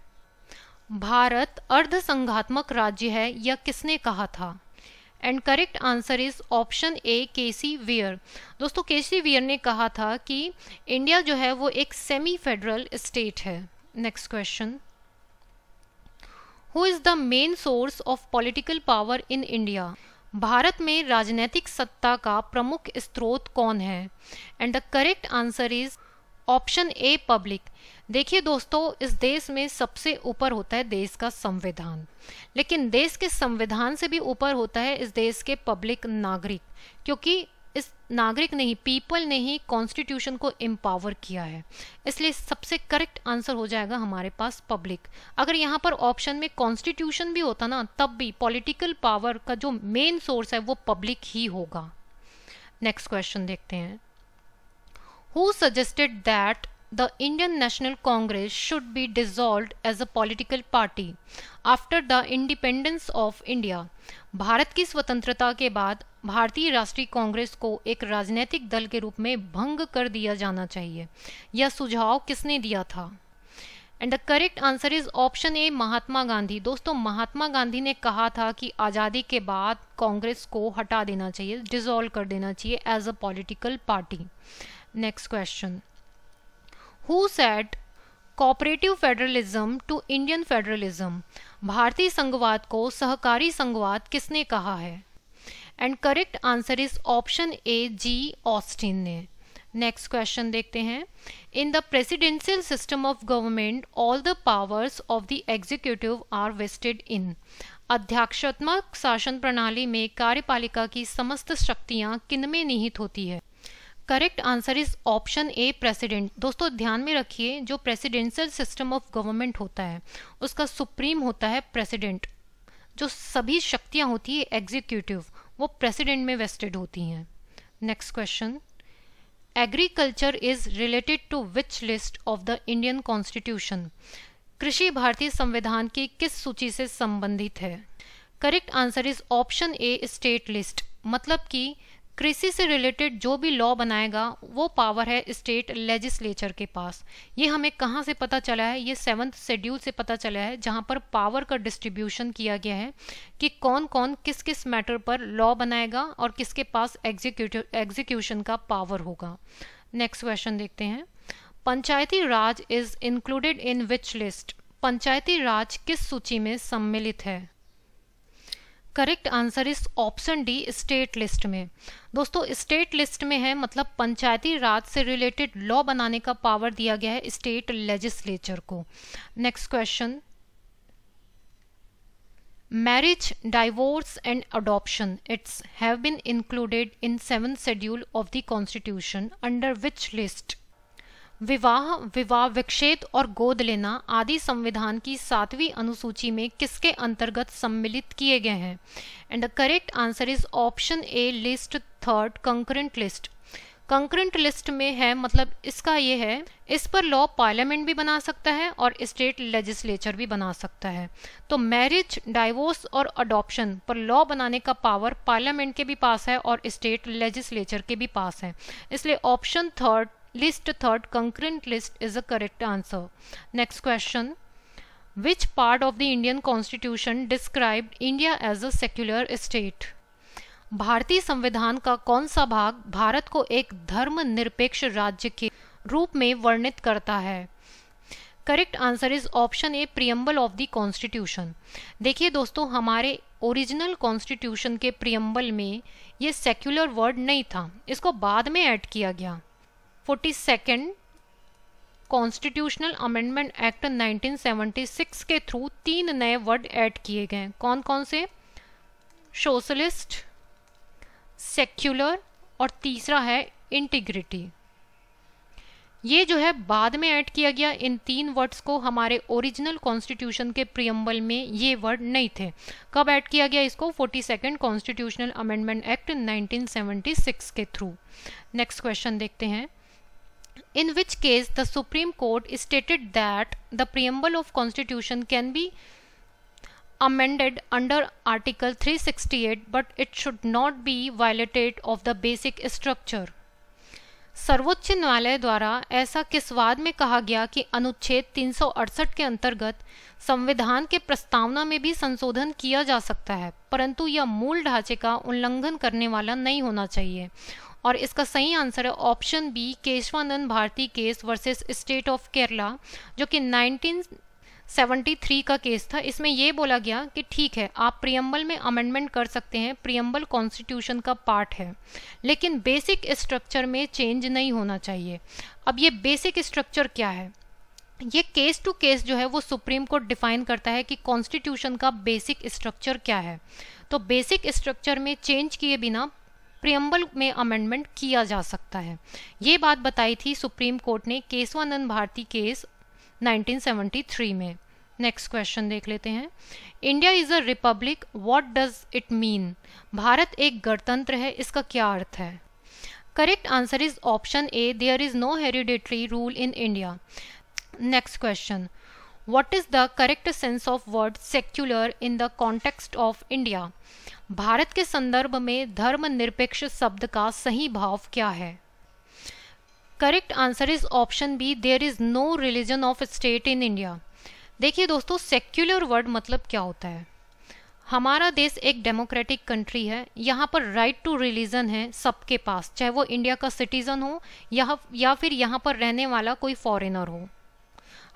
भारत अर्ध संघात्मक राज्य है, यह किसने कहा था? And correct answer is option A, K C Wheare. दोस्तों, केसी वियर ने कहा था कि इंडिया जो है वो एक सेमी फेडरल स्टेट है। Next question, who is the main source of political power in India? Bharat में राजनीतिक सत्ता का प्रमुख स्रोत कौन है? And the correct answer is option A, public. देखिए दोस्तों, इस देश में सबसे ऊपर होता है देश का संविधान, लेकिन देश के संविधान से भी ऊपर होता है इस देश के पब्लिक, नागरिक, क्योंकि इस नागरिक ने ही, पीपल ने ही कॉन्स्टिट्यूशन को एम्पावर किया है। इसलिए सबसे करेक्ट आंसर हो जाएगा हमारे पास पब्लिक। अगर यहाँ पर ऑप्शन में कॉन्स्टिट्यूशन भी होता ना, तब भी पॉलिटिकल पावर का जो मेन सोर्स है वो पब्लिक ही होगा। नेक्स्ट क्वेश्चन देखते हैं, who suggested that the Indian National Congress should be dissolved as a political party after the independence of India? Bharat की स्वतंत्रता के बाद भारतीय राष्ट्रीय कांग्रेस को एक राजनीतिक दल के रूप में भंग कर दिया जाना चाहिए। यह सुझाव किसने दिया था? And the correct answer is option A, Mahatma Gandhi. दोस्तों, महात्मा गांधी ने कहा था कि आज़ादी के बाद कांग्रेस को हटा देना चाहिए, डिसॉल्व कर देना चाहिए as a political party. Next question, Who said cooperative federalism to Indian federalism? भारतीय संघवाद को सहकारी संघवाद किसने कहा है? And correct answer is option A, G Austin ने। नेक्स्ट क्वेश्चन देखते हैं, in the presidential system of government all the powers of the executive are vested in? अध्यक्षात्मक शासन प्रणाली में कार्यपालिका की समस्त शक्तियां किनमें निहित होती है? Correct answer is option A, president. दोस्तों ध्यान में रखिए, जो प्रेसिडेंशियल सिस्टम ऑफ गवर्नमेंट होता है उसका सुप्रीम होता है प्रेसिडेंट। जो सभी शक्तियां होती है एग्जीक्यूटिव, वो प्रेसिडेंट में वेस्टेड होती हैं। Next question, agriculture is related to which list of the Indian constitution? कृषि भारतीय संविधान की किस सूची से संबंधित है? Correct answer is option A, state list. मतलब कि कृषि से रिलेटेड जो भी लॉ बनाएगा वो पावर है स्टेट लेजिस्लेचर के पास। ये हमें कहाँ से पता चला है? ये 7th शेड्यूल से पता चला है, जहाँ पर पावर का डिस्ट्रीब्यूशन किया गया है कि कौन कौन किस किस मैटर पर लॉ बनाएगा और किसके पास एग्जीक्यूशन का पावर होगा। नेक्स्ट क्वेश्चन देखते हैं, Panchayati Raj is included in which list? Panchayati Raj किस सूची में सम्मिलित है? Correct answer is option D, state list में। दोस्तों स्टेट लिस्ट में है, मतलब पंचायती राज से रिलेटेड लॉ बनाने का पावर दिया गया है स्टेट लेजिस्लेचर को। Next question, marriage, divorce and adoption its have been included in 7th schedule of the constitution under which list? विवाह, विवाह विच्छेद और गोद लेना आदि संविधान की 7वीं अनुसूची में किसके अंतर्गत सम्मिलित किए गए हैं? And the correct answer is option A, list 3rd, concurrent list. Concurrent list में है, मतलब इसका ये है, इस पर लॉ पार्लियामेंट भी बना सकता है और स्टेट लेजिस्लेचर भी बना सकता है। तो मैरिज, डाइवोर्स और अडॉप्शन पर लॉ बनाने का पावर पार्लियामेंट के भी पास है और स्टेट लेजिस्लेचर के भी पास है। इसलिए option 3rd, List 3rd, concurrent list is a correct answer. Next question, which part of the Indian Constitution described India as a secular state? भारतीय संविधान का कौन सा भाग भारत को एक धर्मनिरपेक्ष राज्य के रूप में वर्णित करता है? Correct answer is option A, preamble of the constitution. देखिए दोस्तों, हमारे ओरिजिनल कॉन्स्टिट्यूशन के प्रियम्बल में ये सेक्युलर वर्ड नहीं था, इसको बाद में ऐड किया गया। 42nd कॉन्स्टिट्यूशनल अमेंडमेंट एक्ट 1976 के थ्रू 3 नए वर्ड ऐड किए गए। कौन कौन से? सोशलिस्ट, सेक्युलर और तीसरा है इंटीग्रिटी। ये जो है बाद में ऐड किया गया। इन 3 वर्ड्स को हमारे ओरिजिनल कॉन्स्टिट्यूशन के प्रियम्बल में ये वर्ड नहीं थे। कब ऐड किया गया इसको? 42nd कॉन्स्टिट्यूशनल अमेंडमेंट एक्ट 1976 के थ्रू। नेक्स्ट क्वेश्चन देखते हैं, in which case the Supreme Court stated that the preamble of Constitution can be amended under Article 368 but it should not be violated of the basic structure. सर्वोच्च न्यायालय द्वारा ऐसा किस वाद में कहा गया कि अनुच्छेद 368 के अंतर्गत संविधान के प्रस्तावना में भी संशोधन किया जा सकता है, परंतु यह मूल ढांचे का उल्लंघन करने वाला नहीं होना चाहिए। और इसका सही आंसर है option B, Keshavananda Bharati case versus state of Kerala, जो कि 1973 का केस था। इसमें यह बोला गया कि ठीक है, आप प्रियम्बल में अमेंडमेंट कर सकते हैं, प्रियम्बल कॉन्स्टिट्यूशन का पार्ट है, लेकिन बेसिक स्ट्रक्चर में चेंज नहीं होना चाहिए। अब ये बेसिक स्ट्रक्चर क्या है? ये केस टू केस जो है वो सुप्रीम कोर्ट डिफाइन करता है कि कॉन्स्टिट्यूशन का बेसिक स्ट्रक्चर क्या है। तो बेसिक स्ट्रक्चर में चेंज किए बिना प्रियम्बल में अमेंडमेंट किया जा सकता है। ये बात बताई थी सुप्रीम कोर्ट ने केशवानंद भारती केस 1973 में। नेक्स्ट क्वेश्चन देख लेते हैं। India is a republic, what does it mean? भारत एक गणतंत्र है, इसका क्या अर्थ है? Correct answer is option A, there is no hereditary rule in India. Next question, what is the correct sense of word secular in the context of India? Bharat के संदर्भ में धर्मनिरपेक्ष शब्द का सही भाव क्या है? Correct answer is option B, there is no religion of state in India. देखिए दोस्तों, सेक्युलर वर्ड मतलब क्या होता है? हमारा देश एक डेमोक्रेटिक कंट्री है, यहाँ पर राइट टू रिलीजन है सबके पास, चाहे वो इंडिया का सिटीजन हो या फिर यहाँ पर रहने वाला कोई फॉरेनर हो।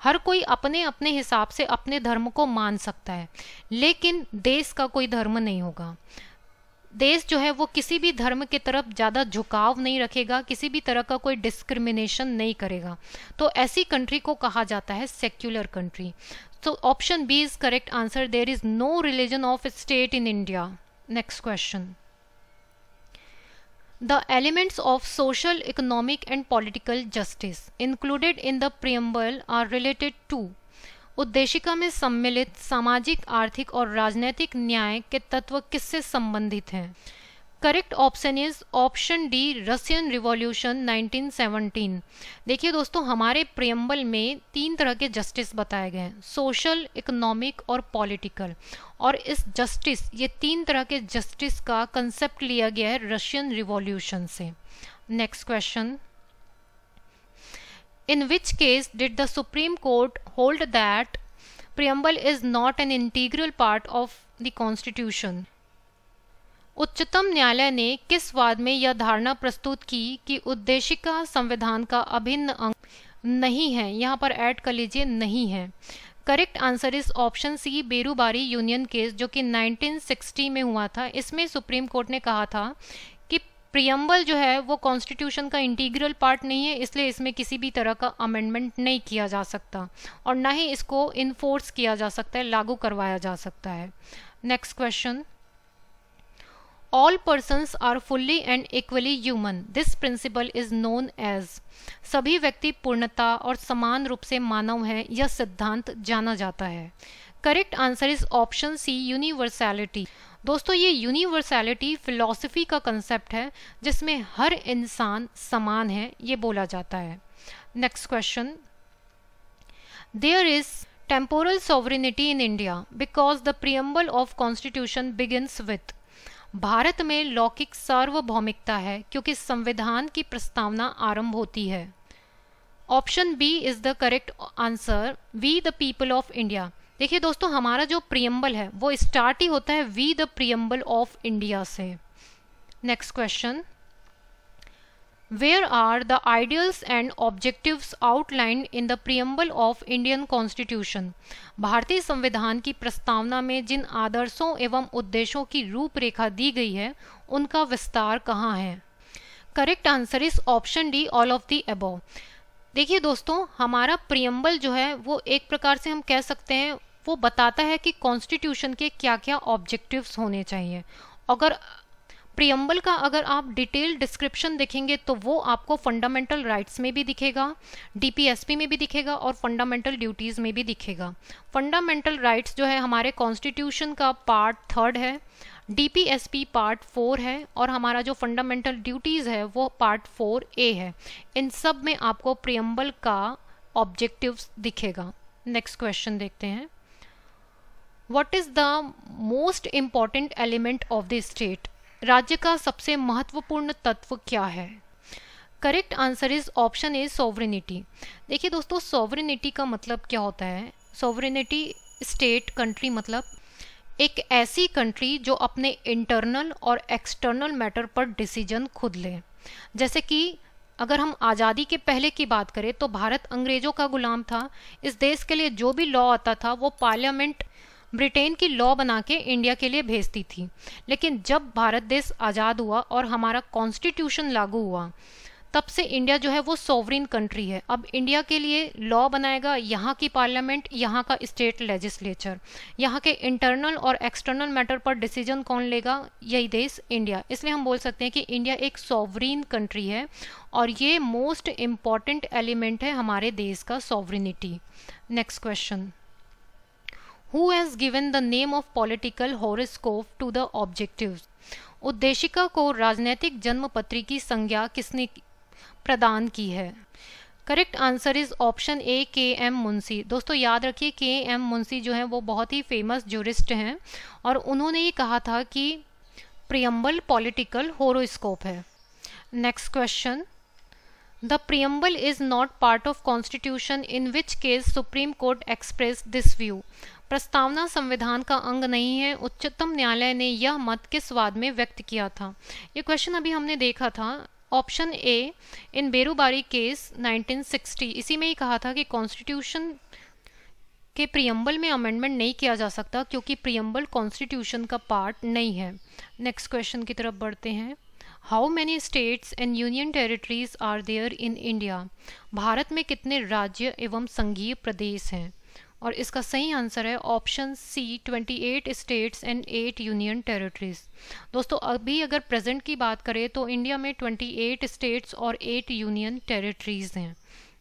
हर कोई अपने अपने हिसाब से अपने धर्म को मान सकता है, लेकिन देश का कोई धर्म नहीं होगा। देश जो है वो किसी भी धर्म की तरफ ज़्यादा झुकाव नहीं रखेगा, किसी भी तरह का कोई डिस्क्रिमिनेशन नहीं करेगा। तो ऐसी कंट्री को कहा जाता है सेक्युलर कंट्री। तो option B is correct answer, there is no religion of state in India. Next question, The elements of social, economic and political justice included in the preamble are related to। उद्देशिका में सम्मिलित सामाजिक, आर्थिक और राजनैतिक न्याय के तत्व किससे संबंधित हैं? Correct option is option D, Russian revolution 1917। देखिए दोस्तों, हमारे प्रियम्बल में 3 तरह के जस्टिस बताए गए हैं, सोशल, इकोनॉमिक और पॉलिटिकल। और इस जस्टिस, ये 3 तरह के जस्टिस का कंसेप्ट लिया गया है रशियन रिवॉल्यूशन से। Next question, in which case did the Supreme court hold that preamble is not an integral part of the constitution? उच्चतम न्यायालय ने किस वाद में यह धारणा प्रस्तुत की कि उद्देशिका संविधान का अभिन्न अंग नहीं है? यहाँ पर ऐड कर लीजिए, नहीं है। Correct answer is option C, Berubari union case, जो कि 1960 में हुआ था। इसमें सुप्रीम कोर्ट ने कहा था कि प्रियम्बल जो है वो कॉन्स्टिट्यूशन का इंटीग्रल पार्ट नहीं है, इसलिए इसमें किसी भी तरह का अमेंडमेंट नहीं किया जा सकता और ना ही इसको इन्फोर्स किया जा सकता है, लागू करवाया जा सकता है। Next question, All persons are fully and equally human. This principle is known as। सभी व्यक्ति पूर्णता और समान रूप से मानव हैं, यह सिद्धांत जाना जाता है। Correct answer is option C, universality. दोस्तों, ये यूनिवर्सैलिटी फिलॉसफी का कंसेप्ट है जिसमें हर इंसान समान है, ये बोला जाता है। Next question, there is temporal sovereignty in India because the preamble of constitution begins with. Bharat में लौकिक सार्वभौमिकता है क्योंकि संविधान की प्रस्तावना आरंभ होती है। Option B is the correct answer, we the people of India. देखिए दोस्तों, हमारा जो प्रियम्बल है वो स्टार्ट ही होता है we the preamble of India से। Next question, where are the ideals and objectives outlined in the preamble of Indian constitution? भारतीय संविधान की प्रस्तावना में जिन आदर्शों एवं उद्देश्यों की रूपरेखा दी गई है उनका विस्तार कहाँ है? Correct answer is option D, all of the above. देखिए दोस्तों, हमारा प्रियम्बल जो है वो एक प्रकार से हम कह सकते हैं वो बताता है कि कॉन्स्टिट्यूशन के क्या क्या ऑब्जेक्टिव्स होने चाहिए। अगर प्रियम्बल का अगर आप डिटेल डिस्क्रिप्शन देखेंगे तो वो आपको फंडामेंटल राइट्स में भी दिखेगा, डीपीएसपी में भी दिखेगा और फंडामेंटल ड्यूटीज़ में भी दिखेगा। फंडामेंटल राइट्स जो है हमारे कॉन्स्टिट्यूशन का पार्ट 3 है, डीपीएसपी पार्ट 4 है और हमारा जो फंडामेंटल ड्यूटीज़ है वो पार्ट 4A है। इन सब में आपको प्रियम्बल का ऑब्जेक्टिव्स दिखेगा। नेक्स्ट क्वेश्चन देखते हैं, what is the most important element of the state? राज्य का सबसे महत्वपूर्ण तत्व क्या है? Correct answer is option A, sovereignty. देखिए दोस्तों, सॉवरेनिटी का मतलब क्या होता है? सॉवरेनिटी, स्टेट, कंट्री मतलब एक ऐसी कंट्री जो अपने इंटरनल और एक्सटर्नल मैटर पर डिसीजन खुद ले। जैसे कि अगर हम आज़ादी के पहले की बात करें तो भारत अंग्रेजों का गुलाम था। इस देश के लिए जो भी लॉ आता था वो पार्लियामेंट ब्रिटेन की लॉ बना के इंडिया के लिए भेजती थी। लेकिन जब भारत देश आज़ाद हुआ और हमारा कॉन्स्टिट्यूशन लागू हुआ, तब से इंडिया जो है वो सॉवरिन कंट्री है। अब इंडिया के लिए लॉ बनाएगा यहाँ की पार्लियामेंट, यहाँ का स्टेट लेजिस्लेचर। यहाँ के इंटरनल और एक्सटर्नल मैटर पर डिसीजन कौन लेगा? यही देश इंडिया। इसलिए हम बोल सकते हैं कि इंडिया एक सॉवरिन कंट्री है और ये मोस्ट इम्पॉर्टेंट एलिमेंट है हमारे देश का, sovereignty. Next question, who has given the name of political horoscope to the objectives? उद्देशिका को राजनैतिक जन्मपत्री की संज्ञा किसने प्रदान की है? करेक्ट आंसर इज ऑप्शन ए, के एम मुंशी। दोस्तों याद रखिए, के एम मुंशी जो है वो बहुत ही फेमस ज्यूरिस्ट हैं और उन्होंने ये कहा था कि प्रियम्बल पॉलिटिकल हॉरोस्कोप है। Next question, the preamble is not part of constitution, in which case supreme court express this view? प्रस्तावना संविधान का अंग नहीं है, उच्चतम न्यायालय ने यह मत किस वाद में व्यक्त किया था? ये क्वेश्चन अभी हमने देखा था। Option A, in Berubari case 1960। इसी में ही कहा था कि कॉन्स्टिट्यूशन के प्रियम्बल में अमेंडमेंट नहीं किया जा सकता क्योंकि प्रियम्बल कॉन्स्टिट्यूशन का पार्ट नहीं है। नेक्स्ट क्वेश्चन की तरफ बढ़ते हैं। How many states and union territories are there in India? Bharat में कितने राज्य एवं संघीय प्रदेश हैं? और इसका सही आंसर है option C, 28 states and 8 union territories. दोस्तों अभी अगर प्रेजेंट की बात करें तो इंडिया में 28 स्टेट्स और 8 यूनियन टेरिटरीज हैं।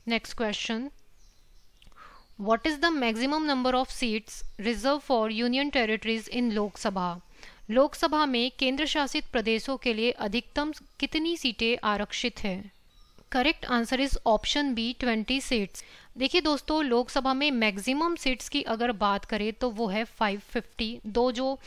Next question, what is the maximum number of seats reserve for union territories in Lok Sabha? Lok Sabha में केंद्र शासित प्रदेशों के लिए अधिकतम कितनी सीटें आरक्षित हैं? Correct answer is option B, 20 seats. देखिए दोस्तों, लोकसभा में मैक्सिमम सीट्स की अगर बात करें तो वो है 550। दो जो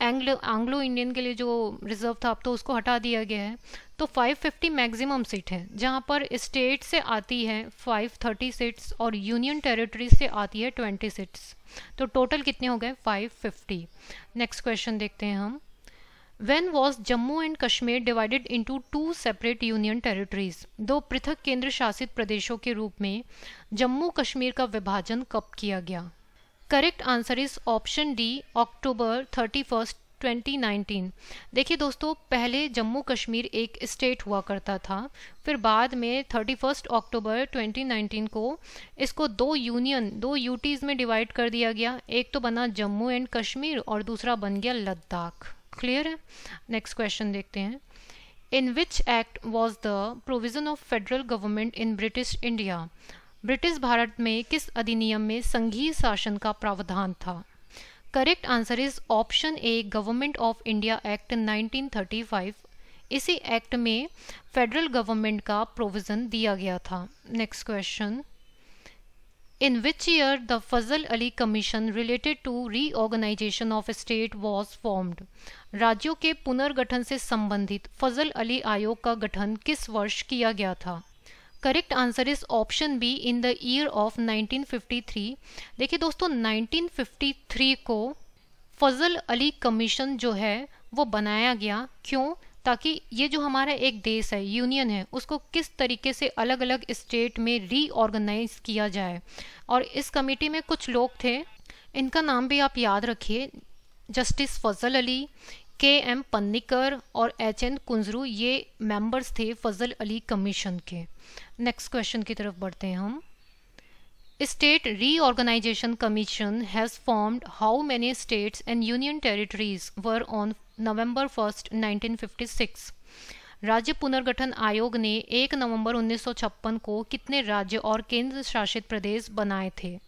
एंग्लो इंडियन के लिए जो रिजर्व था अब तो उसको हटा दिया गया है, तो 550 मैक्सिमम सीट है, जहां पर स्टेट से आती है 530 सीट्स और यूनियन टेरिटरी से आती है 20 सीट्स। तो टोटल कितने हो गए? 550। नेक्स्ट क्वेश्चन देखते हैं हम। When was Jammu and Kashmir divided into two separate union territories? दो पृथक केंद्र शासित प्रदेशों के रूप में जम्मू कश्मीर का विभाजन कब किया गया? Correct answer is option D, October 31, 2019। देखिए दोस्तों, पहले जम्मू कश्मीर एक स्टेट हुआ करता था, फिर बाद में 31 अक्टूबर 2019 को इसको दो यूटीज में डिवाइड कर दिया गया। एक तो बना जम्मू एंड कश्मीर और दूसरा बन गया लद्दाख। क्लियर है? नेक्स्ट क्वेश्चन देखते हैं। In which act was the provision of federal government in British India? British भारत में किस अधिनियम में संघीय शासन का प्रावधान था? Correct answer is option A, Government of India act 1935। इसी एक्ट में फेडरल गवर्नमेंट का प्रोविजन दिया गया था। Next question, In which year the Fazal Ali Commission related to reorganization of state was formed? राज्यों के पुनर्गठन से संबंधित फजल अली आयोग का गठन किस वर्ष किया गया था? Correct answer is option B, in the year of 1953। देखिए दोस्तों, 1953 को फजल अली कमीशन जो है वो बनाया गया। क्यों? ताकि ये जो हमारा एक देश है, यूनियन है, उसको किस तरीके से अलग अलग स्टेट में रीऑर्गेनाइज किया जाए। और इस कमेटी में कुछ लोग थे, इनका नाम भी आप याद रखिए, जस्टिस फजल अली, के एम पन्नीकर और एच एन कुंजरू, ये मेंबर्स थे फजल अली कमीशन के। नेक्स्ट क्वेश्चन की तरफ बढ़ते हैं हम। State Reorganization Commission has formed how many states and union territories were on November 1st, 1956? राज्य पुनर्गठन आयोग ने 1 नवंबर 1956 को कितने राज्य और केंद्र शासित प्रदेश बनाए थे?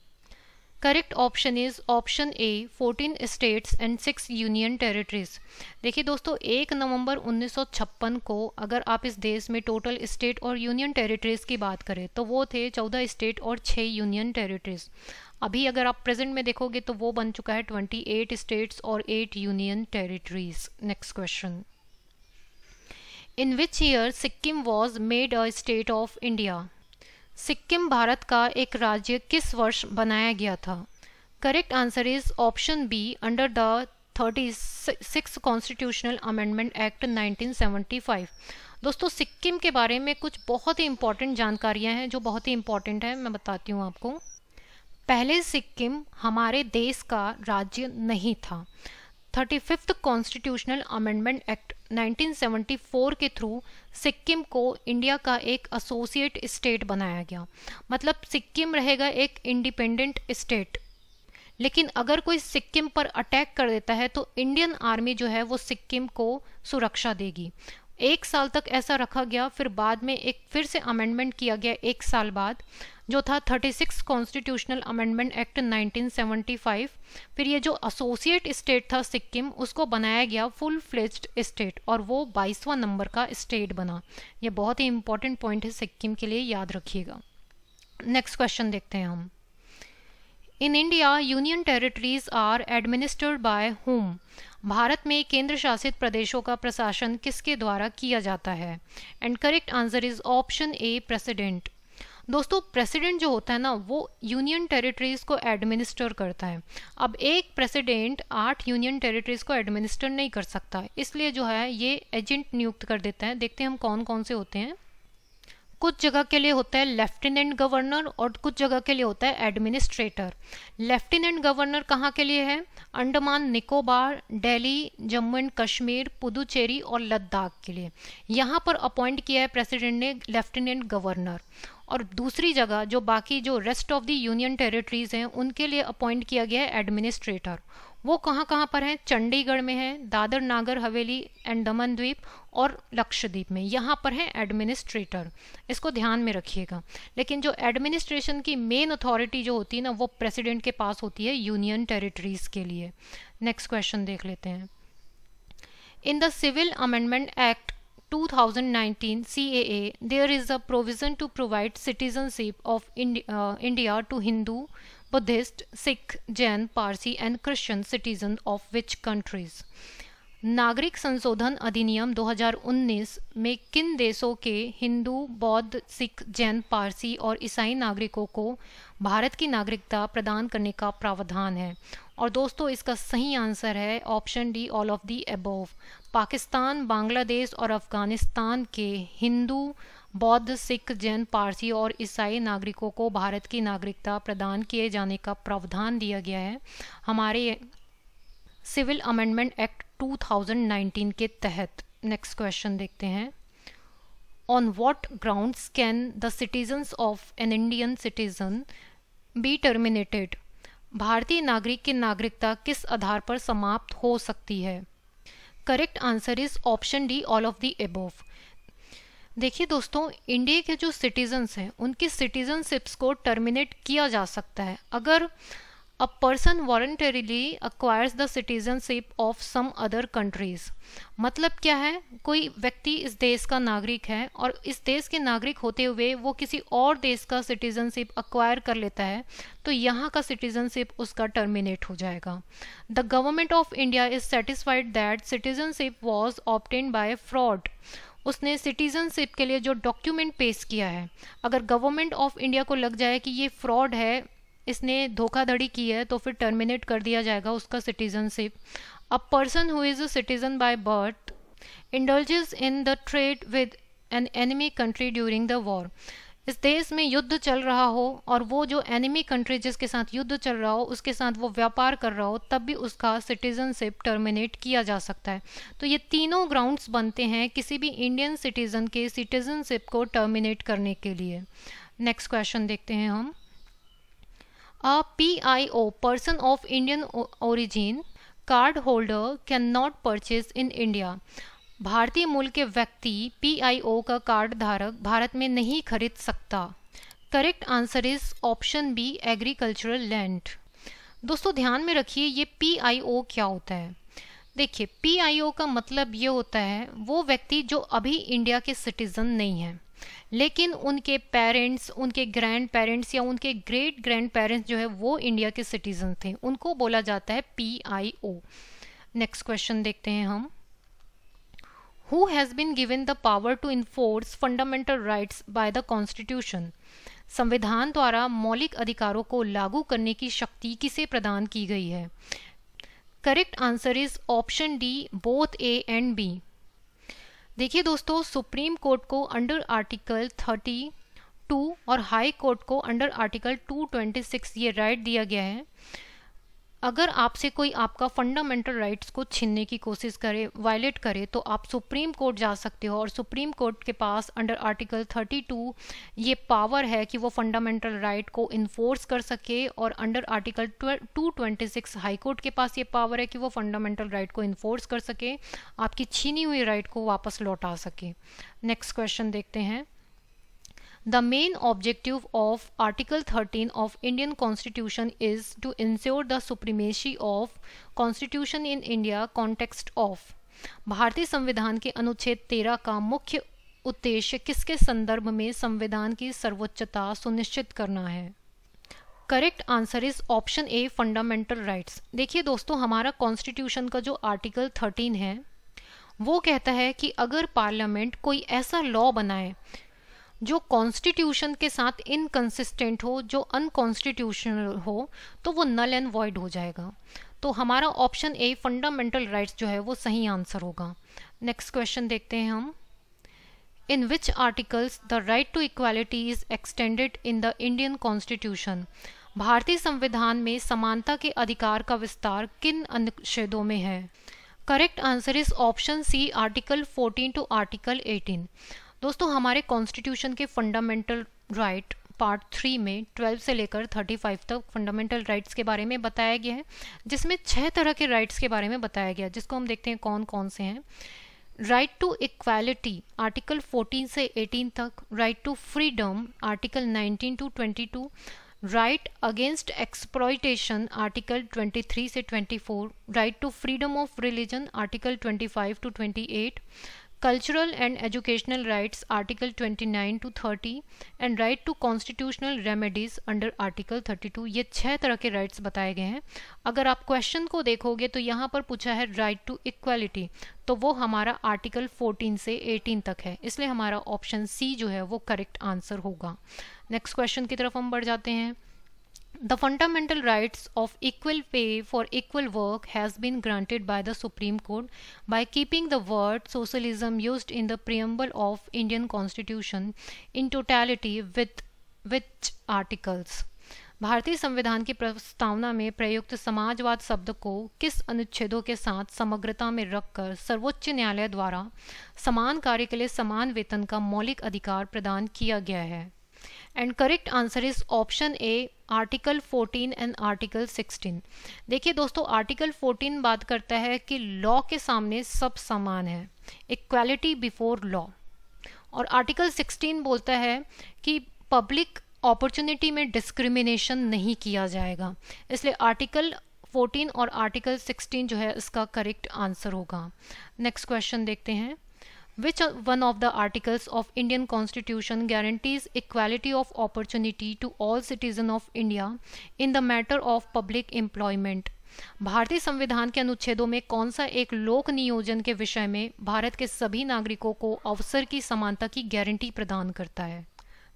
Correct option is option A, 14 states and 6 union territories. देखिए दोस्तों, 1 नवंबर 1956 को अगर आप इस देश में टोटल स्टेट और यूनियन टेरिटरीज की बात करें तो वो थे 14 स्टेट और 6 यूनियन टेरिटरीज। अभी अगर आप प्रेजेंट में देखोगे तो वो बन चुका है 28 स्टेट्स और 8 union territories. Next question, in which year Sikkim was made a state of India? Sikkim Bharat का एक राज्य किस वर्ष बनाया गया था? Correct answer is option B, under the 36 constitutional amendment act 1975। दोस्तों सिक्किम के बारे में कुछ बहुत ही इंपॉर्टेंट जानकारियां हैं जो बहुत ही इंपॉर्टेंट है, मैं बताती हूँ आपको। पहले सिक्किम हमारे देश का राज्य नहीं था। 35th कॉन्स्टिट्यूशनल अमेंडमेंट एक्ट 1974 के थ्रू सिक्किम को इंडिया का एक एसोसिएट स्टेट बनाया गया। मतलब सिक्किम रहेगा एक इंडिपेंडेंट स्टेट, लेकिन अगर कोई सिक्किम पर अटैक कर देता है तो इंडियन आर्मी जो है वो सिक्किम को सुरक्षा देगी। 1 साल तक ऐसा रखा गया, फिर बाद में एक फिर से अमेंडमेंट किया गया 1 साल बाद, जो था 36 कॉन्स्टिट्यूशनल अमेंडमेंट एक्ट 1975। फिर ये जो एसोसिएट स्टेट था सिक्किम, उसको बनाया गया फुल फ्लेज्ड स्टेट और वो 22वां नंबर का स्टेट बना। ये बहुत ही इंपॉर्टेंट पॉइंट है सिक्किम के लिए, याद रखिएगा। नेक्स्ट क्वेश्चन देखते हैं हम। In India union territories are administered by whom. Bharat में केंद्र शासित प्रदेशों का प्रशासन किसके द्वारा किया जाता है? And correct answer is option A, president. दोस्तों प्रेसिडेंट जो होता है ना वो यूनियन टेरिटरीज को एडमिनिस्टर करता है। अब एक प्रेसिडेंट 8 यूनियन टेरिटरीज को एडमिनिस्टर नहीं कर सकता, इसलिए जो है ये एजेंट नियुक्त कर देता है। देखते हैं हम कौन कौन से होते हैं। कुछ जगह के लिए होता है लेफ्टिनेंट गवर्नर और कुछ जगह के लिए होता है एडमिनिस्ट्रेटर। लेफ्टिनेंट गवर्नर कहाँ के लिए है? अंडमान निकोबार, दिल्ली, जम्मू एंड कश्मीर, पुदुचेरी और लद्दाख के लिए। यहाँ पर अपॉइंट किया है प्रेसिडेंट ने लेफ्टिनेंट गवर्नर। और दूसरी जगह जो बाकी जो rest of the union territories हैं उनके लिए अपॉइंट किया गया है एडमिनिस्ट्रेटर। वो कहाँ कहाँ पर हैं? चंडीगढ़ में है, दादर नागर हवेली एंड दमन द्वीप और लक्षद्वीप में, यहाँ पर है एडमिनिस्ट्रेटर। इसको ध्यान में रखिएगा। लेकिन जो एडमिनिस्ट्रेशन की मेन अथॉरिटी जो होती है ना वो प्रेसिडेंट के पास होती है यूनियन टेरिटरीज के लिए। नेक्स्ट क्वेश्चन देख लेते हैं। In the civil amendment act 2019 CAA, there is a provision to provide citizenship of India to Hindu, Buddhist, Sikh, Jain, Parsi and Christian citizens of which countries? नागरिक संशोधन अधिनियम 2019 में किन देशों के हिंदू, बौद्ध, सिख, जैन, पारसी और ईसाई नागरिकों को भारत की नागरिकता प्रदान करने का प्रावधान है? और दोस्तों इसका सही आंसर है option D, all of the above. Pakistan, Bangladesh और अफगानिस्तान के हिंदू, बौद्ध, सिख, जैन, पारसी और ईसाई नागरिकों को भारत की नागरिकता प्रदान किए जाने का प्रावधान दिया गया है हमारे सिविल अमेंडमेंट एक्ट 2019 के तहत। नेक्स्ट क्वेश्चन देखते हैं। On what grounds can the citizens of an Indian citizen be terminated? भारतीय नागरिक की नागरिकता किस आधार पर समाप्त हो सकती है? Correct answer is option D, all of the above. देखिए दोस्तों, इंडिया के जो सिटीजन्स हैं उनकी सिटीजनशिप्स को टर्मिनेट किया जा सकता है अगर a person voluntarily acquires the citizenship of some other countries. मतलब क्या है? कोई व्यक्ति इस देश का नागरिक है और इस देश के नागरिक होते हुए वो किसी और देश का सिटीजनशिप अक्वायर कर लेता है तो यहाँ का सिटीजनशिप उसका टर्मिनेट हो जाएगा। The government of India is satisfied that citizenship was obtained by fraud. उसने सिटीजनशिप के लिए जो डॉक्यूमेंट पेश किया है, अगर गवर्नमेंट ऑफ इंडिया को लग जाए कि ये फ्रॉड है, इसने धोखाधड़ी की है, तो फिर टर्मिनेट कर दिया जाएगा उसका citizenship. A person who is a citizen by birth indulges in the trade with an enemy country during the war. इस देश में युद्ध चल रहा हो और वो जो एनिमी कंट्री जिसके साथ युद्ध चल रहा हो उसके साथ वो व्यापार कर रहा हो, तब भी उसका सिटीजनशिप टर्मिनेट किया जा सकता है। तो ये तीनों ग्राउंड्स बनते हैं किसी भी इंडियन सिटीजन के सिटीजनशिप को टर्मिनेट करने के लिए। नेक्स्ट क्वेश्चन देखते हैं हम। A PIO, person of Indian origin, card holder cannot purchase in India. भारतीय मूल के व्यक्ति PIO का कार्ड धारक भारत में नहीं खरीद सकता। Correct answer is option B, agricultural land. दोस्तों ध्यान में रखिए ये PIO क्या होता है। देखिए PIO का मतलब ये होता है वो व्यक्ति जो अभी इंडिया के सिटीजन नहीं है लेकिन उनके पेरेंट्स, उनके ग्रैंड पेरेंट्स या उनके ग्रेट ग्रैंड पेरेंट्स जो है वो इंडिया के सिटीजन थे, उनको बोला जाता है PIO। नेक्स्ट क्वेश्चन देखते हैं हम। Who has been given the power to enforce fundamental rights by the constitution? संविधान द्वारा मौलिक अधिकारों को लागू करने की शक्ति किसे प्रदान की गई है? Correct answer is option D, both A and B. देखिए दोस्तों, सुप्रीम कोर्ट को अंडर आर्टिकल 32 और हाई कोर्ट को अंडर आर्टिकल 226 ये राइट दिया गया है, अगर आपसे कोई आपका फंडामेंटल राइट्स को छीनने की कोशिश करे, वायलेट करे, तो आप सुप्रीम कोर्ट जा सकते हो और सुप्रीम कोर्ट के पास अंडर आर्टिकल 32 ये पावर है कि वो फंडामेंटल राइट को इन्फोर्स कर सके, और अंडर आर्टिकल 226 हाई कोर्ट के पास ये पावर है कि वो फंडामेंटल राइट को इन्फोर्स कर सके, आपकी छीनी हुई राइट को वापस लौटा सके। नेक्स्ट क्वेश्चन देखते हैं। The main objective of Article 13 of Indian Constitution is to ensure the supremacy of Constitution in India context of। भारतीय संविधान के अनुच्छेद 13 का मुख्य उद्देश्य किसके संदर्भ में संविधान की सर्वोच्चता सुनिश्चित करना है? Correct answer is option A, fundamental rights. देखिए दोस्तों, हमारा कॉन्स्टिट्यूशन का जो आर्टिकल 13 है वो कहता है कि अगर पार्लियामेंट कोई ऐसा लॉ बनाए जो कॉन्स्टिट्यूशन के साथ इनकंसिस्टेंट हो, जो अनकॉन्स्टिट्यूशनल हो, तो वो नल एंड वॉइड हो जाएगा। तो हमारा ऑप्शन ए, फंडामेंटल राइट्स जो है वो सही आंसर होगा। नेक्स्ट क्वेश्चन देखते हैं हम। In which articles the right to equality is extended in the Indian constitution. भारतीय संविधान में समानता के अधिकार का विस्तार किन अनुच्छेदों में है? Correct answer is option C, article 14 to article 18। दोस्तों, हमारे कॉन्स्टिट्यूशन के फंडामेंटल राइट पार्ट 3 में 12 से लेकर 35 तक फंडामेंटल राइट्स के बारे में बताया गया है, जिसमें 6 तरह के राइट्स के बारे में बताया गया है, जिसको हम देखते हैं कौन कौन से हैं। राइट टू इक्वालिटी आर्टिकल 14 से 18 तक, right to freedom article 19 to 22, right against exploitation article 23 से 24, right to freedom of religion article 25 to 28, cultural and educational rights article 29 to 30 and right to constitutional remedies under article 32। ये 6 तरह के rights बताए गए हैं। अगर आप क्वेश्चन को देखोगे तो यहाँ पर पूछा है राइट टू इक्वालिटी, तो वो हमारा आर्टिकल 14 से 18 तक है, इसलिए हमारा ऑप्शन सी जो है वो करेक्ट आंसर होगा। नेक्स्ट क्वेश्चन की तरफ हम बढ़ जाते हैं। The fundamental rights of equal pay for equal work has been granted by the Supreme Court by keeping the word socialism used in the preamble of Indian Constitution in totality with which articles। भारतीय संविधान की प्रस्तावना में प्रयुक्त समाजवाद शब्द को किस अनुच्छेदों के साथ समग्रता में रखकर सर्वोच्च न्यायालय द्वारा समान कार्य के लिए समान वेतन का मौलिक अधिकार प्रदान किया गया है? And correct answer is option A, article 14 and article 16। देखिए दोस्तों, आर्टिकल 14 बात करता है कि लॉ के सामने सब समान है, इक्वालिटी बिफोर लॉ, और आर्टिकल 16 बोलता है कि पब्लिक अपॉर्चुनिटी में डिस्क्रिमिनेशन नहीं किया जाएगा, इसलिए आर्टिकल 14 और आर्टिकल 16 जो है इसका करेक्ट आंसर होगा। नेक्स्ट क्वेश्चन देखते हैं। Which one of the articles of Indian Constitution guarantees equality of opportunity to all citizens of India in the matter of public employment? भारतीय संविधान के अनुच्छेदों में कौन सा एक लोक नियोजन के विषय में भारत के सभी नागरिकों को अवसर की समानता की गारंटी प्रदान करता है?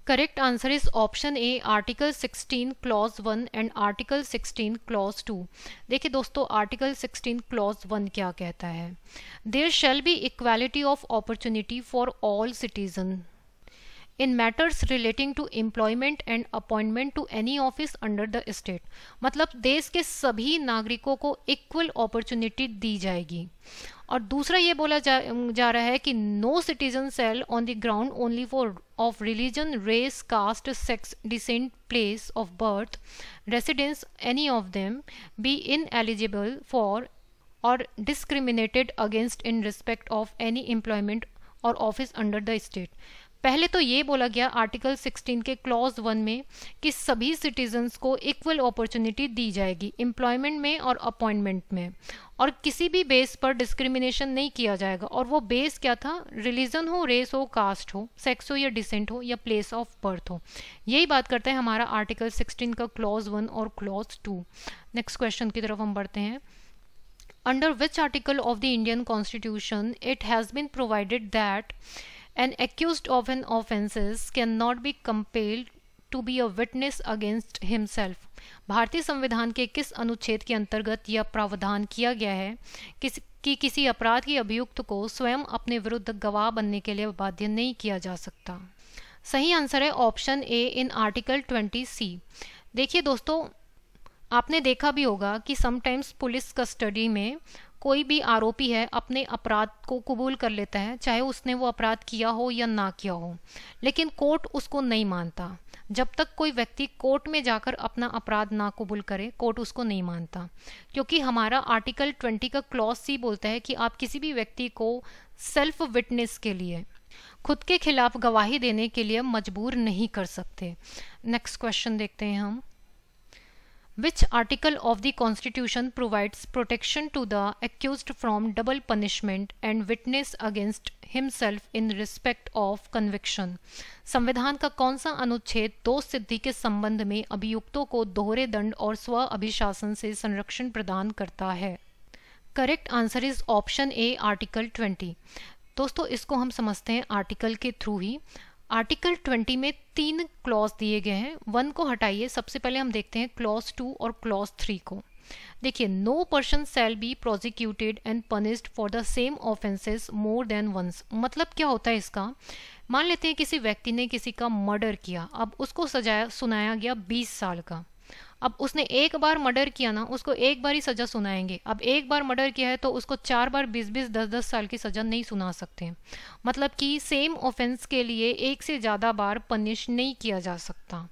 Correct answer is option A, article 16 clause 1 and article 16 clause 2। देखिए दोस्तों, आर्टिकल 16 क्लॉज 1 क्या कहता है? There shall be equality of opportunity for all citizen in matters relating to employment and appointment to any office under the state. मतलब देश के सभी नागरिकों को इक्वल अपॉर्चुनिटी दी जाएगी। और दूसरा ये बोला जा रहा है कि no citizen shall on the ground only for of religion, race, caste, sex, descent, place of birth, residence, any of them be ineligible for or discriminated against in respect of any employment or office under the state. पहले तो ये बोला गया article 16 के clause 1 में कि सभी citizens को इक्वल अपॉर्चुनिटी दी जाएगी एम्प्लॉयमेंट में और अपॉइंटमेंट में, और किसी भी बेस पर डिस्क्रिमिनेशन नहीं किया जाएगा। और वो बेस क्या था? रिलीजन हो, रेस हो, कास्ट हो, सेक्स हो या डिसेंट हो या प्लेस ऑफ बर्थ हो। यही बात करते हैं हमारा आर्टिकल 16 का क्लॉज 1 और क्लॉज 2। नेक्स्ट क्वेश्चन की तरफ हम बढ़ते हैं। Under which article of the Indian constitution it has been provided that an accused of an offences cannot be compelled to be a witness against himself. भारतीय संविधान के किस अनुच्छेद के अंतर्गत यह प्रावधान किया गया है कि किसी अपराध के अभियुक्त को स्वयं अपने विरुद्ध गवाह बनने के लिए बाध्य नहीं किया जा सकता? सही आंसर है option A in article 20C। देखिए दोस्तों, आपने देखा भी होगा कि समटाइम्स पुलिस कस्टडी में कोई भी आरोपी है अपने अपराध को कबूल कर लेता है, चाहे उसने वो अपराध किया हो या ना किया हो, लेकिन कोर्ट उसको नहीं मानता। जब तक कोई व्यक्ति कोर्ट में जाकर अपना अपराध ना कबूल करे, कोर्ट उसको नहीं मानता, क्योंकि हमारा आर्टिकल 20 का क्लॉज सी बोलता है कि आप किसी भी व्यक्ति को सेल्फ विटनेस के लिए, खुद के खिलाफ गवाही देने के लिए मजबूर नहीं कर सकते। नेक्स्ट क्वेश्चन देखते हैं हम। Which article of the Constitution provides protection to the accused from double punishment and witness against himself in respect of conviction? संविधान का कौन सा अनुच्छेद दोष सिद्धि के संबंध में अभियुक्तों को दोहरे दंड और स्व अभिशासन से संरक्षण प्रदान करता है? Correct answer is option A article 20। दोस्तों, इसको हम समझते हैं आर्टिकल के थ्रू ही। आर्टिकल 20 में 3 क्लॉज दिए गए हैं। 1 को हटाइए, सबसे पहले हम देखते हैं क्लॉज 2 और क्लॉज 3 को। देखिए, no person shall be prosecuted and punished for the same offences more than once. मतलब क्या होता है इसका? मान लेते हैं किसी व्यक्ति ने किसी का मर्डर किया, अब उसको सजाया सुनाया गया 20 साल का। अब उसने एक बार मर्डर किया ना, उसको एक बार ही सजा सुनाएंगे। अब एक बार मर्डर किया है तो उसको 4 बार 20-20, 10-10 साल की सजा नहीं सुना सकते। मतलब कि सेम ऑफेंस के लिए एक से ज़्यादा बार पनिश नहीं किया जा सकता।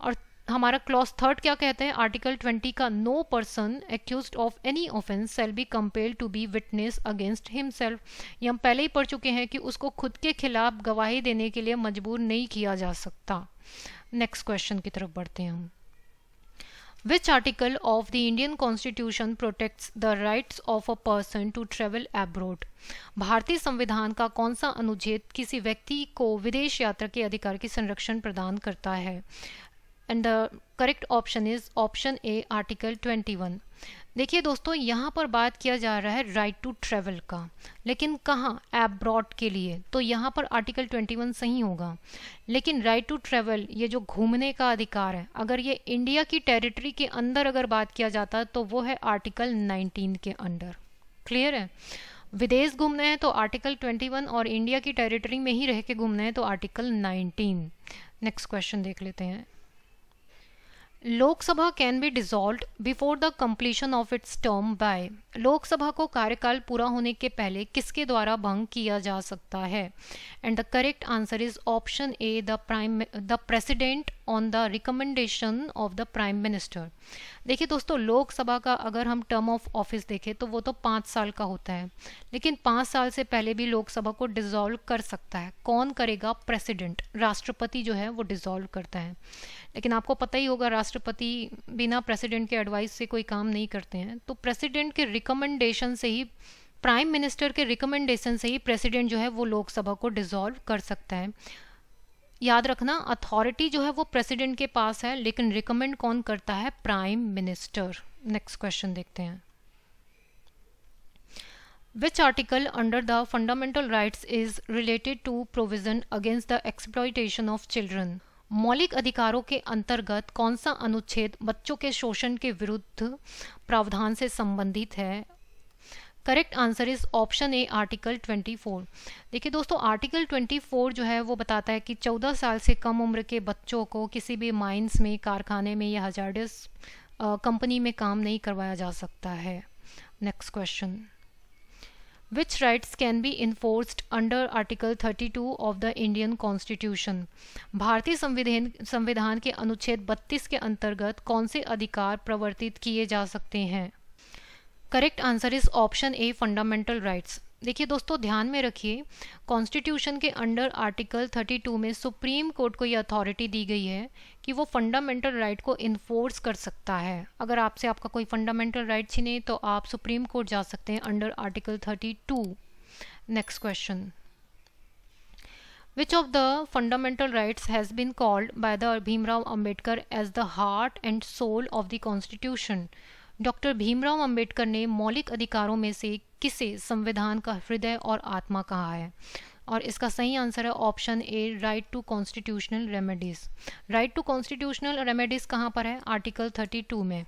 और हमारा क्लॉज 3 क्या कहते हैं आर्टिकल 20 का? No person accused of any offence shall be compelled to be witness against himself. ये हम पहले ही पढ़ चुके हैं कि उसको खुद के खिलाफ गवाही देने के लिए मजबूर नहीं किया जा सकता। नेक्स्ट क्वेश्चन की तरफ बढ़ते हैं हम। Which article of the Indian Constitution protects the rights of a person to travel abroad? भारतीय संविधान का कौन सा अनुच्छेद किसी व्यक्ति को विदेश यात्रा के अधिकार की संरक्षण प्रदान करता है? And the correct option is option A article 21। देखिए दोस्तों, यहाँ पर बात किया जा रहा है राइट टू ट्रेवल का, लेकिन कहाँ? एब्रॉड के लिए। तो यहाँ पर आर्टिकल 21 सही होगा। लेकिन राइट टू ट्रेवल, ये जो घूमने का अधिकार है, अगर ये इंडिया की टेरिटरी के अंदर अगर बात किया जाता तो वो है आर्टिकल 19 के अंडर। क्लियर है? विदेश घूमना है तो आर्टिकल 21, और इंडिया की टेरिटरी में ही रह के घूमना है तो आर्टिकल 19। नेक्स्ट क्वेश्चन देख लेते हैं। Lok Sabha can be dissolved before the completion of its term by. Lok Sabha को कार्यकाल पूरा होने के पहले किसके द्वारा भंग किया जा सकता है? And the correct answer is option A the president on the recommendation of the prime minister. देखिए दोस्तों, लोकसभा का अगर हम टर्म ऑफ ऑफिस देखें तो वो तो 5 साल का होता है, लेकिन 5 साल से पहले भी लोकसभा को डिसॉल्व कर सकता है। कौन करेगा? प्रेसिडेंट, राष्ट्रपति जो है वो डिसॉल्व करता है। लेकिन आपको पता ही होगा राष्ट्रपति बिना प्रेसिडेंट के एडवाइस से कोई काम नहीं करते हैं। तो प्रेसिडेंट के रिकमेंडेशन से ही, प्राइम मिनिस्टर के रिकमेंडेशन से ही प्रेसिडेंट जो है वो लोकसभा को डिसॉल्व कर सकता है। याद रखना, अथॉरिटी जो है वो प्रेसिडेंट के पास है, लेकिन रिकमेंड कौन करता है? Prime minister. नेक्स्ट क्वेश्चन देखते हैं। Which article under the fundamental rights is related to provision against the exploitation of children? मौलिक अधिकारों के अंतर्गत कौन सा अनुच्छेद बच्चों के शोषण के विरुद्ध प्रावधान से संबंधित है? Correct answer is option A article 24। देखिए दोस्तों, आर्टिकल 24 जो है वो बताता है कि 14 साल से कम उम्र के बच्चों को किसी भी माइंस में, कारखाने में या हजार्डस कंपनी में काम नहीं करवाया जा सकता है। Next question. Which rights can be enforced under Article 32 of the Indian Constitution? भारतीय संविधान के अनुच्छेद 32 के अंतर्गत कौन से अधिकार प्रवर्तित किए जा सकते हैं? Correct answer is option a fundamental rights. देखिए दोस्तों, ध्यान में रखिए, कॉन्स्टिट्यूशन के अंडर आर्टिकल 32 में सुप्रीम कोर्ट को यह अथॉरिटी दी गई है कि वो फंडामेंटल राइट को इन्फोर्स कर सकता है। अगर आपसे आपका कोई फंडामेंटल राइट छीने तो आप सुप्रीम कोर्ट जा सकते हैं under article 32। Next question. Which of the fundamental rights has been called by the Bhimrao Ambedkar as the heart and soul of the Constitution? Doctor Bhimrao Ambedkar ने मौलिक अधिकारों में से किसे संविधान का हृदय और आत्मा कहा है? और इसका सही आंसर है option A, right to constitutional remedies. Right to constitutional remedies कहाँ पर है? आर्टिकल 32 में।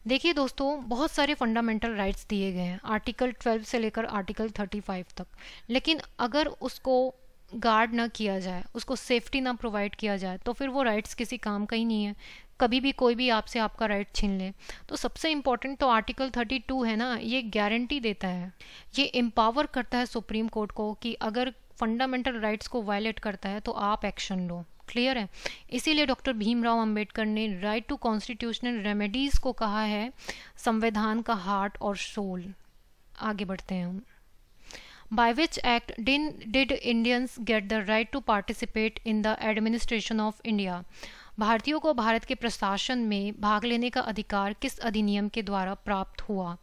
देखिए दोस्तों, बहुत सारे फंडामेंटल राइट्स दिए गए हैं आर्टिकल 12 से लेकर आर्टिकल 35 तक, लेकिन अगर उसको गार्ड ना किया जाए, उसको सेफ्टी ना प्रोवाइड किया जाए, तो फिर वो राइट्स किसी काम का ही नहीं है। कभी भी कोई भी आपसे आपका राइट छीन ले। तो सबसे इम्पोर्टेंट तो आर्टिकल 32 है ना, ये गारंटी देता है, ये एम्पावर करता है सुप्रीम कोर्ट को कि अगर फंडामेंटल राइट्स को वायलेट करता है तो आप एक्शन लो। क्लियर है? इसीलिए डॉक्टर भीमराव अंबेडकर ने राइट टू कॉन्स्टिट्यूशनल रेमेडीज को कहा है संविधान का हार्ट और सोल। आगे बढ़ते हैं हम। By which act did Indians get the right to participate in the administration of India? भारतीयों को भारत के प्रशासन में भाग लेने का अधिकार किस अधिनियम के द्वारा प्राप्त हुआ?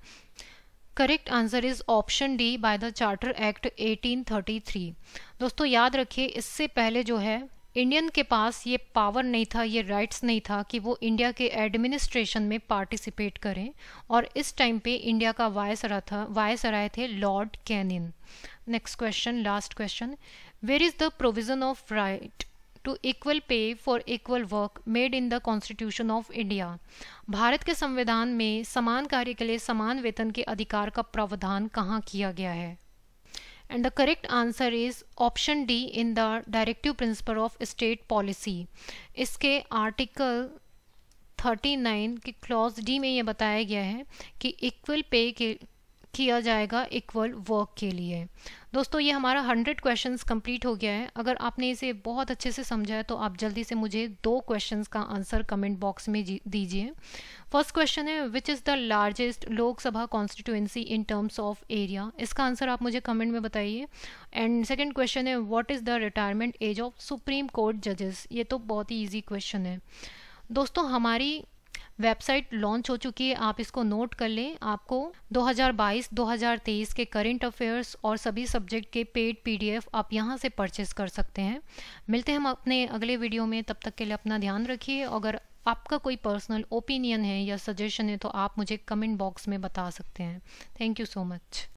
Correct answer is option D, by the charter act 1833। दोस्तों याद रखिए, इससे पहले जो है इंडियन के पास ये पावर नहीं था, ये राइट्स नहीं था कि वो इंडिया के एडमिनिस्ट्रेशन में पार्टिसिपेट करें, और इस टाइम पे इंडिया का वायसराय थे lord Canning. Next question, last question. Where is the provision of right to equal pay for equal work made in the constitution of India? Bharat के संविधान में समान कार्य के लिए समान वेतन के अधिकार का प्रावधान कहाँ किया गया है? And the correct answer is option D, in the directive principle of state policy। इसके आर्टिकल 39 की क्लॉज डी में ये बताया गया है कि इक्वल पे किया जाएगा इक्वल वर्क के लिए। दोस्तों ये हमारा 100 क्वेश्चंस कंप्लीट हो गया है। अगर आपने इसे बहुत अच्छे से समझा है तो आप जल्दी से मुझे 2 क्वेश्चंस का आंसर कमेंट बॉक्स में दीजिए। फर्स्ट क्वेश्चन है, which is the largest Lok Sabha constituency in terms of area? इसका आंसर आप मुझे कमेंट में बताइए। एंड सेकेंड क्वेश्चन है, what is the retirement age of supreme court जजेस? ये तो बहुत ही ईजी क्वेश्चन है। दोस्तों हमारी वेबसाइट लॉन्च हो चुकी है, आप इसको नोट कर लें। आपको 2022-2023 के करंट अफेयर्स और सभी सब्जेक्ट के पेड पीडीएफ आप यहाँ से परचेस कर सकते हैं। मिलते हैं हम अपने अगले वीडियो में, तब तक के लिए अपना ध्यान रखिए। अगर आपका कोई पर्सनल ओपिनियन है या सजेशन है तो आप मुझे कमेंट बॉक्स में बता सकते हैं। Thank you so much.